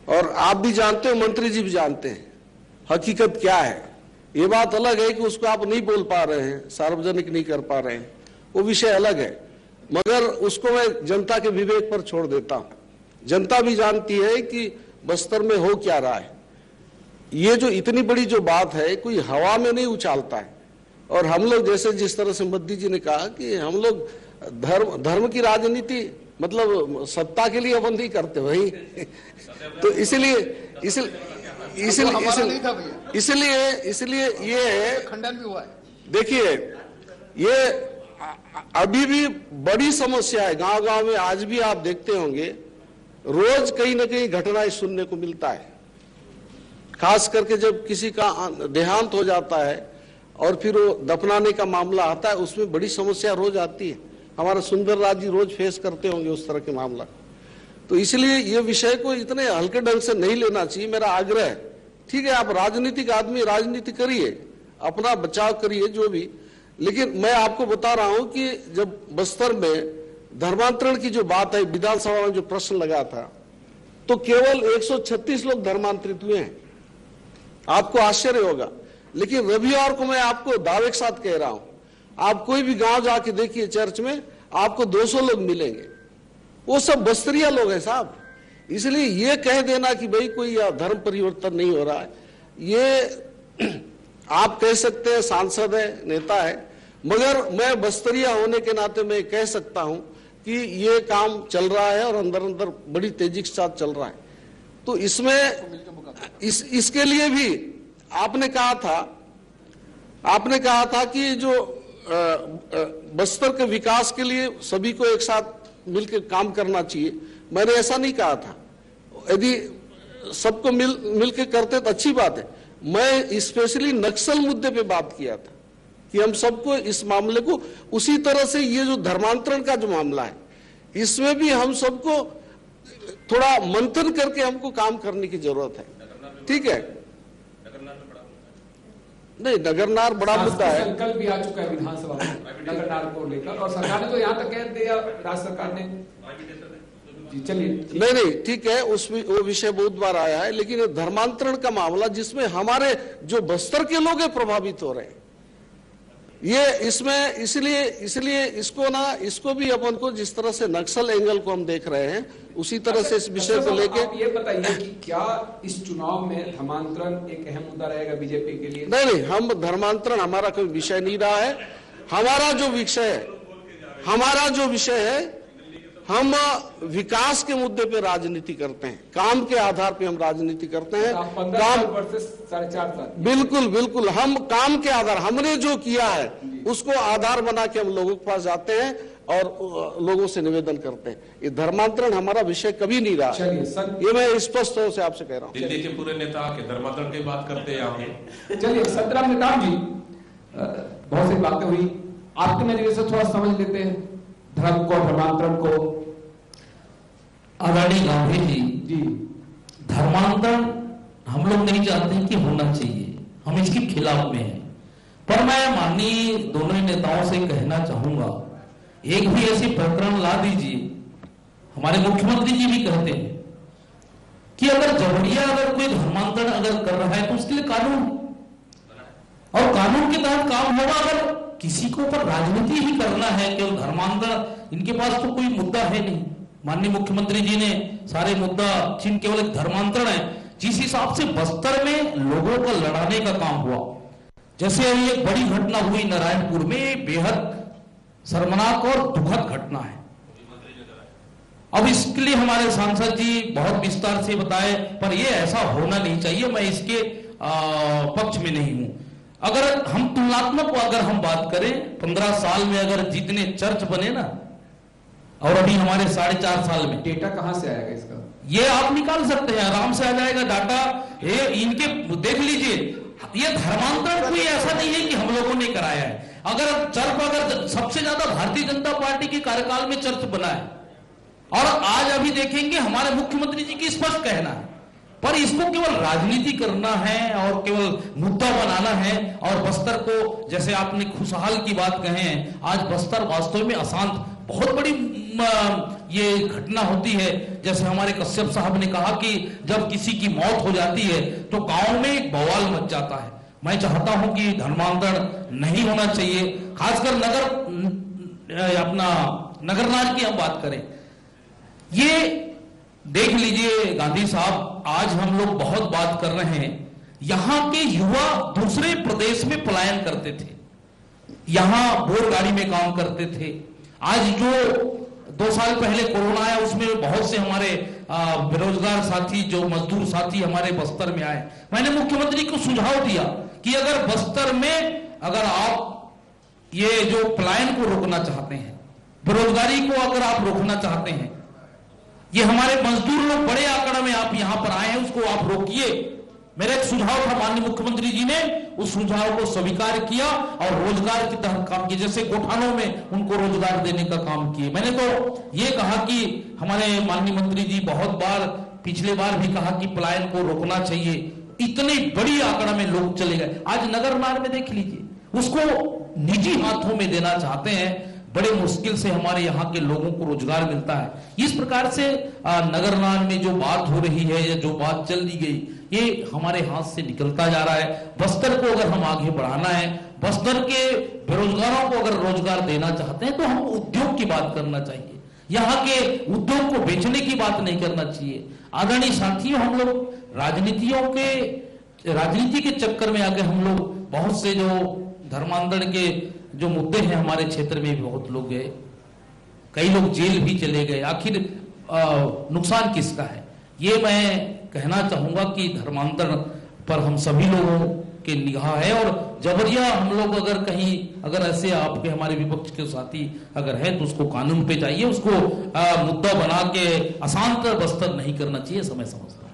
Speaker 3: और आप भी जानते हो, मंत्री जी भी जानते हैं हकीकत क्या है। ये बात अलग है कि उसको आप नहीं बोल पा रहे हैं, सार्वजनिक नहीं कर पा रहे हैं, वो विषय अलग है, मगर उसको मैं जनता के विवेक पर छोड़ देता हूं। जनता भी जानती है कि बस्तर में हो क्या रहा है। ये जो इतनी बड़ी जो बात है, कोई हवा में नहीं उछालता है। और हम लोग जैसे जिस तरह से मोदी जी ने कहा कि हम लोग धर्म की राजनीति मतलब सत्ता के लिए अपन नहीं करते भाई तो इसलिए ये
Speaker 8: खंडन भी हुआ है।
Speaker 3: देखिए, ये अभी भी बड़ी समस्या है गांव-गांव में। आज भी आप देखते होंगे रोज कहीं ना कहीं घटनाएं सुनने को मिलता है, खास करके जब किसी का देहांत हो जाता है और फिर वो दफनाने का मामला आता है, उसमें बड़ी समस्या रोज आती है। हमारा सुंदर राज जी रोज फेस करते होंगे उस तरह के मामला। तो इसलिए ये विषय को इतने हल्के ढंग से नहीं लेना चाहिए, मेरा आग्रह है। ठीक है, आप राजनीतिक आदमी, राजनीति करिए, अपना बचाव करिए जो भी, लेकिन मैं आपको बता रहा हूं कि जब बस्तर में धर्मांतरण की जो बात है, विधानसभा में जो प्रश्न लगा था, तो केवल 136 लोग धर्मांतरित हुए हैं। आपको आश्चर्य होगा, लेकिन रविवार को मैं आपको दावे के साथ कह रहा हूं, आप कोई भी गांव जाके देखिए, चर्च में आपको 200 लोग मिलेंगे, वो सब बस्तरिया लोग हैं साहब। इसलिए ये कह देना कि भाई कोई धर्म परिवर्तन नहीं हो रहा है, ये आप कह सकते हैं, सांसद है, नेता है, मगर मैं बस्तरिया होने के नाते मैं कह सकता हूं कि ये काम चल रहा है और अंदर अंदर बड़ी तेजी के साथ चल रहा है। तो इसमें इसके लिए भी आपने कहा था कि जो बस्तर के विकास के लिए सभी को एक साथ मिलकर काम करना चाहिए। मैंने ऐसा नहीं कहा था, यदि सबको मिलकर करते तो अच्छी बात है। मैं स्पेशली नक्सल मुद्दे पे बात किया था कि हम सबको इस मामले को उसी तरह से, ये जो धर्मांतरण का जो मामला है, इसमें भी हम सबको थोड़ा मंथन करके हमको काम करने की जरूरत है। ठीक है, नहीं, नगरनार बड़ा मुद्दा है।
Speaker 4: संकल्प भी आ चुका है विधानसभा में नगरनार को लेकर, और सरकार ने तो यहाँ तक कह दिया, राज्य सरकार ने। चलिए, नहीं, ठीक है, उसमें वो विषय बहुत बार आया है, लेकिन धर्मांतरण का मामला जिसमें हमारे जो बस्तर के लोग प्रभावित हो रहे हैं, ये इसमें इसलिए इसको भी अपन को जिस तरह से नक्सल एंगल को हम देख रहे हैं, उसी तरह से इस विषय को लेके ये बताइए कि क्या इस चुनाव में धर्मांतरण एक अहम मुद्दा रहेगा बीजेपी के लिए?
Speaker 3: नहीं, हम धर्मांतरण हमारा कोई विषय नहीं रहा है। हमारा जो विषय है, हम विकास के मुद्दे पे राजनीति करते हैं, काम के आधार पे हम राजनीति करते हैं। काम
Speaker 4: वर्सेस 4.5 साल,
Speaker 3: बिल्कुल हम काम के आधार, हमने जो किया है उसको आधार बना के हम लोगों के पास जाते हैं और लोगों से निवेदन करते हैं। ये धर्मांतरण हमारा विषय कभी नहीं रहा। ये मैं स्पष्ट तौर से आपसे कह रहा हूँ।
Speaker 2: दिल्ली के पूरे नेता के धर्मांतरण की बात करते हैं यहाँ पे।
Speaker 4: चलिए, संतराम नेताम जी, बहुत सी बातें हुई, आपके नजरिए से थोड़ा समझ लेते हैं धर्म को, धर्मांतरण को।
Speaker 6: आदरणीय गांधी जी, धर्मांतरण हम लोग नहीं चाहते कि होना चाहिए, हम इसके खिलाफ में हैं। पर मैं माननीय दोनों ही नेताओं से कहना चाहूंगा एक भी ऐसी प्रकरण ला दीजिए। हमारे मुख्यमंत्री जी भी कहते हैं कि अगर जबरिया अगर कोई धर्मांतरण अगर कर रहा है तो उसके लिए कानून और कानून के तहत काम होगा। अगर किसी को ऊपर राजनीति ही करना है, केवल धर्मांतरण, इनके पास तो कोई मुद्दा है नहीं। माननीय मुख्यमंत्री जी ने सारे मुद्दा चिन्ह केवल एक धर्मांतरण है। जिस हिसाब से बस्तर में लोगों का लड़ाने का काम हुआ, जैसे अभी एक बड़ी घटना हुई नारायणपुर में, बेहद शर्मनाक और दुखद घटना है। अब इसके लिए हमारे सांसद जी बहुत विस्तार से बताए, पर यह ऐसा होना नहीं चाहिए। मैं इसके पक्ष में नहीं हूं। अगर हम तुलनात्मक अगर हम बात करें, 15 साल में अगर जितने चर्च बने ना, और अभी हमारे 4.5 साल में,
Speaker 4: डेटा कहां से आएगा इसका?
Speaker 6: ये आप निकाल सकते हैं, आराम से आ जाएगा डाटा। ये इनके देख लीजिए, ये धर्मांतरण कोई ऐसा नहीं है कि हम लोगों ने कराया है। अगर चर्च, अगर सबसे ज्यादा भारतीय जनता पार्टी के कार्यकाल में चर्च बना है, और आज अभी देखेंगे हमारे मुख्यमंत्री जी की स्पष्ट कहना है, पर इसको केवल राजनीति करना है और केवल मुद्दा बनाना है। और बस्तर को, जैसे आपने खुशहाल की बात कहे हैं, आज बस्तर वास्तव में अशांत, बहुत बड़ी ये घटना होती है। जैसे हमारे कश्यप साहब ने कहा कि जब किसी की मौत हो जाती है तो गांव में एक बवाल मच जाता है। मैं चाहता हूं कि धर्मांतरण नहीं होना चाहिए, खासकर अपना नगरनार की हम बात करें। ये देख लीजिए गांधी साहब, आज हम लोग बहुत बात कर रहे हैं, यहां के युवा दूसरे प्रदेश में पलायन करते थे, यहां बोरगाड़ी में काम करते थे। आज जो 2 साल पहले कोरोना आया, उसमें बहुत से हमारे बेरोजगार साथी, जो मजदूर साथी हमारे बस्तर में आए। मैंने मुख्यमंत्री को सुझाव दिया कि अगर बस्तर में अगर आप ये जो पलायन को रोकना चाहते हैं, बेरोजगारी को अगर आप रोकना चाहते हैं, ये हमारे मजदूर लोग बड़े आंकड़े में आप यहां पर आए हैं, उसको आप रोकिए। मेरा एक सुझाव था, माननीय मुख्यमंत्री जी ने उस सुझाव को स्वीकार किया और रोजगार के तहत काम किए, जैसे गोठानों में उनको रोजगार देने का काम किए। मैंने तो ये कहा कि हमारे माननीय मंत्री जी बहुत बार, पिछले बार भी कहा कि पलायन को रोकना चाहिए। इतनी बड़ी आंकड़ा में लोग चले गए। आज नगरनार में देख लीजिए, उसको निजी हाथों में देना चाहते हैं, बड़े मुश्किल से हमारे यहाँ के लोगों को रोजगार मिलता है। इस प्रकार से नगरनार में जो बात हो रही है या जो बात चल दी गई, ये हमारे हाथ से निकलता जा रहा है। बस्तर को अगर हम आगे बढ़ाना है, बस्तर के बेरोजगारों को अगर रोजगार देना चाहते हैं, तो हम उद्योग की बात करना चाहिए। यहाँ के उद्योग को बेचने की बात नहीं करना चाहिए। आदरणीय साथियों, हम लोग राजनीति के चक्कर में आके हम लोग बहुत से जो धर्मांतरण के जो मुद्दे हैं, हमारे क्षेत्र में भी बहुत लोग गए, कई लोग जेल भी चले गए। आखिर नुकसान किसका है? ये मैं कहना चाहूंगा कि धर्मांतरण पर हम सभी लोगों के निगाह है, और जबरिया हम लोग अगर कहीं, अगर ऐसे आपके हमारे विपक्ष के साथी अगर है, तो उसको कानून पे चाहिए, उसको मुद्दा बना के अशांत बस्तर नहीं करना चाहिए, समय समझता है।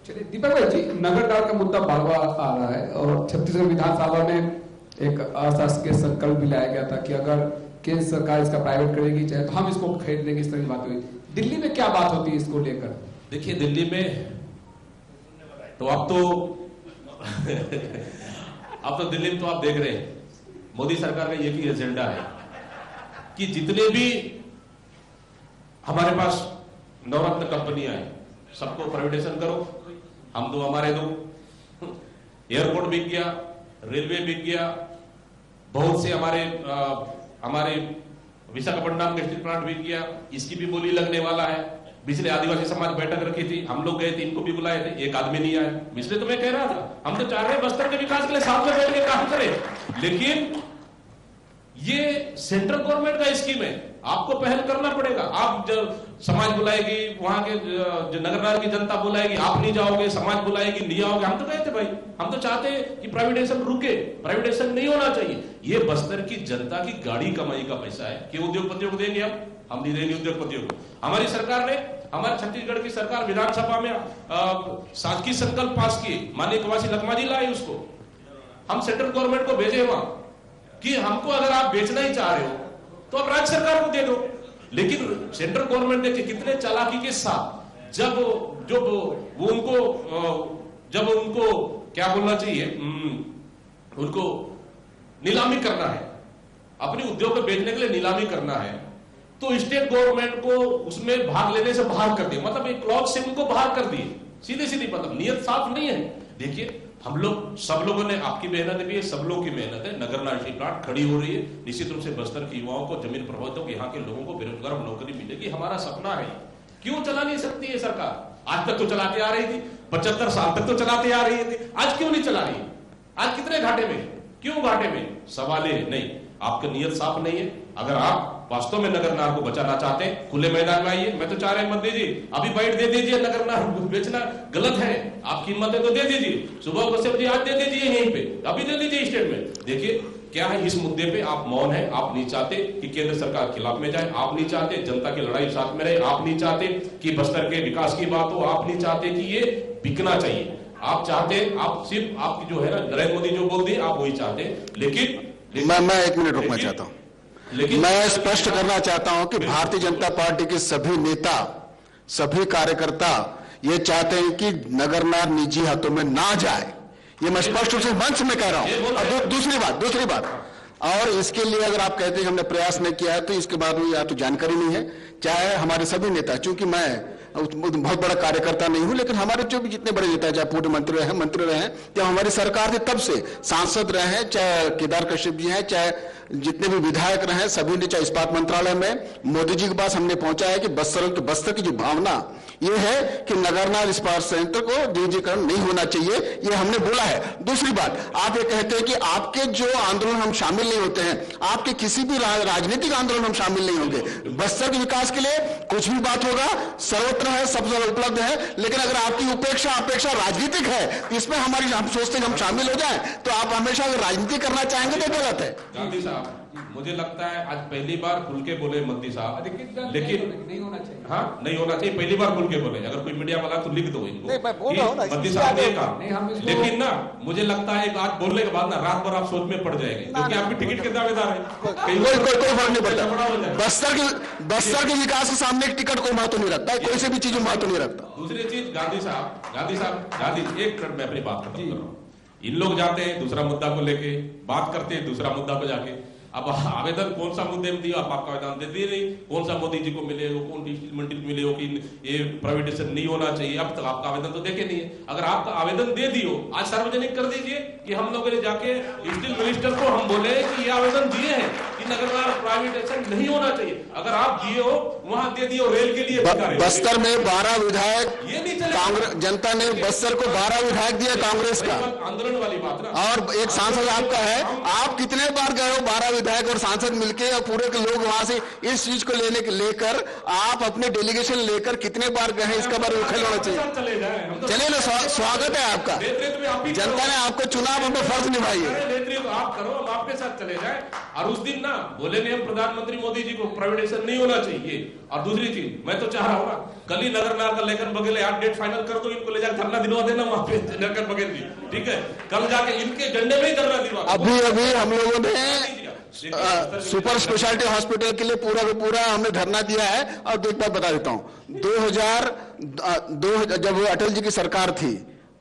Speaker 4: चलिए दीपक भाई जी, नगरनार का मुद्दा बार बार आ रहा है, और छत्तीसगढ़ विधानसभा में एक अशासकीय संकल्प भी लाया गया था कि अगर केंद्र सरकार इसका प्राइवेट करेगी चाहे, तो हम इसको खरीद लेंगे, इस तरह की बात हुई। दिल्ली में क्या बात होती है इसको लेकर?
Speaker 2: देखिए, दिल्ली में तो अब तो दिल्ली में तो आप देख रहे हैं, मोदी सरकार का ये भी एजेंडा है कि जितने भी हमारे पास नवरत्न कंपनियां हैं, सबको प्राइवेटाइजेशन करो, हम दो हमारे दो। एयरपोर्ट बिक गया, रेलवे बिक गया, बहुत से हमारे विशाखापट्टनम का स्टील प्लांट बिक गया, इसकी भी बोली लगने वाला है। पिछले आदिवासी समाज बैठक रखी थी, हम लोग गए थे, इनको भी बुलाए थे, एक आदमी नहीं आया। इसलिए तो मैं कह रहा था, हम तो चाह रहे हैं बस्तर के विकास के लिए साथ में बैठ के काम करें, लेकिन ये सेंट्रल गवर्नमेंट का स्कीम है, आपको पहल करना पड़ेगा। आप जब समाज बुलाएगी, वहां के जो नगरनार की जनता बुलाएगी, आप नहीं जाओगे, समाज बुलाएगी, नहीं आओगे। हम तो गए थे भाई, हम तो चाहते हैं कि प्राइवेटाइजेशन रुके, प्राइवेटाइजेशन नहीं होना चाहिए। ये बस्तर की जनता की गाड़ी कमाई का पैसा है कि उद्योगपतियों को देंगे, हम नहीं देंगे उद्योगपतियों को। हमारी सरकार ने, हमारे छत्तीसगढ़ की सरकार विधानसभा में शासकीय संकल्प पास किए, माननीय कवासी लखमा जी लाए उसको, हम सेंट्रल गवर्नमेंट को भेजे वहां कि हमको अगर आप बेचना ही चाह रहे हो तो आप राज्य सरकार को दे दो। लेकिन सेंट्रल गवर्नमेंट ने कितने चालाकी के साथ जब उनको क्या बोलना चाहिए, उनको नीलामी करना है, अपने उद्योग को बेचने के लिए नीलामी करना है, तो स्टेट गवर्नमेंट को उसमें भाग लेने से बाहर कर दिया, मतलब एक क्लॉज से उनको बाहर कर दिए, सीधे सीधी, मतलब नियत साफ नहीं है। देखिए हम लोग, सब लोगों ने, आपकी मेहनत भी है, सब लोगों की मेहनत है, नगरनार स्टील प्लांट खड़ी हो रही है, निश्चित रूप से बस्तर के युवाओं को, जमीन प्रभावितों को, यहाँ के लोगों को बेरोजगार नौकरी मिलेगी, हमारा सपना है। क्यों चला नहीं सकती है सरकार? आज तक तो चलाते आ रही थी, 75 साल तक तो चलाते आ रही थी, आज क्यों नहीं चला रही? आज कितने घाटे में, क्यों घाटे में? सवाल नहीं, आपकी नियत साफ नहीं है। अगर आप वास्तव में नगरनार को बचाना चाहते हैं, खुले मैदान में आइए, मैं तो चाह रहा मत दीजिए, अभी बाइट दे दीजिए, नगरनार बेचना गलत है, आपकी हिम्मत है तो दे दीजिए, सुबह को से बजे आज दे दीजिए, यहीं पे अभी दे दीजिए स्टेट में। देखिए क्या है, इस मुद्दे पे आप मौन है, आप नहीं चाहते कि केंद्र सरकार खिलाफ में जाए, आप नहीं चाहते जनता की लड़ाई साथ में रहे, आप नहीं चाहते कि बस्तर के विकास की बात हो, आप नहीं चाहते कि ये बिकना चाहिए, आप चाहते, आप सिर्फ आपकी जो है ना नरेंद्र मोदी जो बोल दिए आप वही चाहते हैं। लेकिन
Speaker 5: मैं 1 मिनट रुकना चाहता हूं, लेकिन मैं स्पष्ट करना चाहता हूं कि भारतीय जनता पार्टी के सभी नेता, सभी कार्यकर्ता ये चाहते हैं कि नगरनार निजी हाथों में ना जाए, ये मैं स्पष्ट रूप से मंच में कह रहा हूं। और दूसरी बात, और इसके लिए अगर आप कहते हैं हमने प्रयास नहीं किया है तो इसके बारे में या तो जानकारी नहीं है, चाहे हमारे सभी नेता, चूंकि मैं बहुत बड़ा कार्यकर्ता नहीं हूं, लेकिन हमारे जो भी जितने बड़े नेता, चाहे पूर्व मंत्री रहे, चाहे हमारी सरकार थी तब से सांसद रहे हैं, चाहे केदार कश्यप जी हैं, चाहे जितने भी विधायक रहे, सभी ने, चाहे इस्पात मंत्रालय में मोदी जी के पास हमने पहुंचा है कि बस्तर की जो भावना ये है कि नगरनार इस्पात संयंत्र को निजीकरण नहीं होना चाहिए, ये हमने बोला है। दूसरी बात, आप ये कहते हैं कि आपके जो आंदोलन हम शामिल नहीं होते हैं, आपके किसी भी राजनीतिक आंदोलन हम शामिल नहीं होंगे। बस्तर के विकास के लिए कुछ भी बात होगा, सर्वत्र है, सब जगह उपलब्ध है, लेकिन अगर आपकी अपेक्षा राजनीतिक है, इसमें हम सोचते हैं हम शामिल हो जाए, तो आप हमेशा अगर राजनीति करना चाहेंगे तो गलत है।
Speaker 2: गांधी साहब, मुझे लगता है आज पहली बार खुल के बोले मोदी साहब, लेकिन
Speaker 4: नहीं होना चाहिए,
Speaker 2: हाँ नहीं होना चाहिए, पहली बार खुल के बोले। अगर कोई मीडिया वाला तो लिख दो इनको,
Speaker 3: नहीं, मैं बोल रहा हूं ना,
Speaker 2: मोदी साहब ने कहा, लेकिन ना मुझे लगता है आज बोलने के बाद ना रात भर आप सोच में पड़ जाएंगे, क्योंकि आपकी टिकट के दावेदार है,
Speaker 5: कोई फर्क नहीं पड़ता। बस्तर के विकास के सामने एक टिकट कोई महत्व नहीं रखता है, कोई से भी चीज महत्व नहीं रखता।
Speaker 2: दूसरी चीज, गांधी साहब, एक मिनट मैं अपनी बात खत्म कर रहा हूँ। इन लोग जाते हैं दूसरा मुद्दा को लेके बात करते हैं, दूसरा मुद्दा पे जाके, अब आवेदन कौन सा मुद्दे में दिया, आपका आवेदन दे दिए नहीं, कौन सा मोदी जी को मिले, कौन मंत्री मिले हो कि ये प्राइवेटाइजेशन नहीं होना चाहिए, अब तक आपका आवेदन तो देखे नहीं है। अगर आपका आवेदन दे दियो, आज सार्वजनिक कर दीजिए कि हम लोगों ने जाके स्टील मिनिस्टर को हम बोले कि ये आवेदन दिए हैं कि नगरनार प्राइवेटाइजेशन नहीं होना चाहिए, अगर आप दिए हो वहां दे दियो, रेल के लिए
Speaker 5: बस्तर में 12 विधायक,
Speaker 2: ये नहीं चले,
Speaker 5: कांग्रेस जनता ने बस्तर को 12 विधायक दिया कांग्रेस का,
Speaker 2: आंदोलन वाली बात ना,
Speaker 5: और एक सांसद आपका है। आप कितने बार गए हो 12 विधायक और सांसद मिलके, और पूरे के लोग वहां से इस चीज को लेकर आप अपने डेलीगेशन लेकर कितने बार गए हैं, इसका बारे में होना चाहिए। चलिए ना, स्वागत है आपका, जनता ने आपको चुना, आप अपना फर्ज निभाइए,
Speaker 2: नेतृत्व आप करो, हम आपके साथ चले जाए। और उस दिन ना बोले नहीं हम प्रधानमंत्री मोदी जी को प्राइवेटाइजेशन नहीं होना चाहिए। और दूसरी चीज, मैं तो चाह रहा हूँ ना, कल ही नगरनार का लेकर बघेल यार डेट फाइनल कर दो, इनको ले जाकर धरना दिलवा देना वहां पे नगर बघेल जी, ठीक है, कल जाके इनके झंडे में ही धरना दिलवा।
Speaker 5: अभी हम लोगों ने सुपर स्पेशलिटी हॉस्पिटल के लिए पूरा का पूरा हमने धरना दिया है। और एक बात बता देता हूं, 2000 जब अटल जी की सरकार थी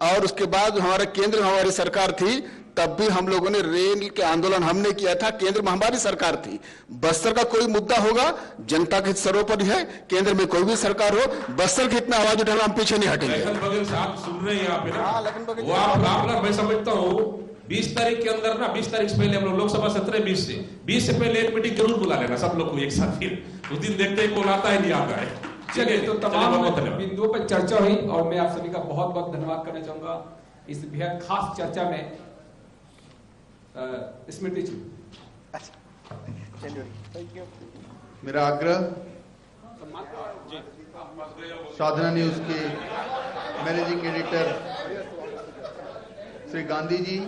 Speaker 5: और उसके बाद हमारे केंद्र में हमारी सरकार थी, तब भी हम लोगों ने रेल के आंदोलन हमने किया था, केंद्र में हमारी सरकार थी। बस्तर का कोई मुद्दा होगा, जनता के सर्वोपरि है, केंद्र में कोई भी सरकार हो, बस्तर की इतना आवाज उठाना हम पीछे नहीं हटेंगे।
Speaker 2: आप सुन रहे हैं यहाँ पे ना, वो आप मैं समझता हूँ 20 तारीख के अंदर ना, 20 तारीख से पहले हम लोग लोकसभा सत्र 20 से पहले एक मीटिंग जरूर बुला लेना सब लोग को एक साथ, फिर उस दिन देखते हैं कौन आता है नहीं आता है।
Speaker 4: चलिए, तो तमाम बिंदुओं पर चर्चा हुई और मैं आप सभी का बहुत बहुत धन्यवाद करना चाहूंगा इस बेहद खास चर्चा में। स्मृति जी,
Speaker 8: मेरा आग्रह साधना न्यूज के मैनेजिंग एडिटर श्री गांधी जी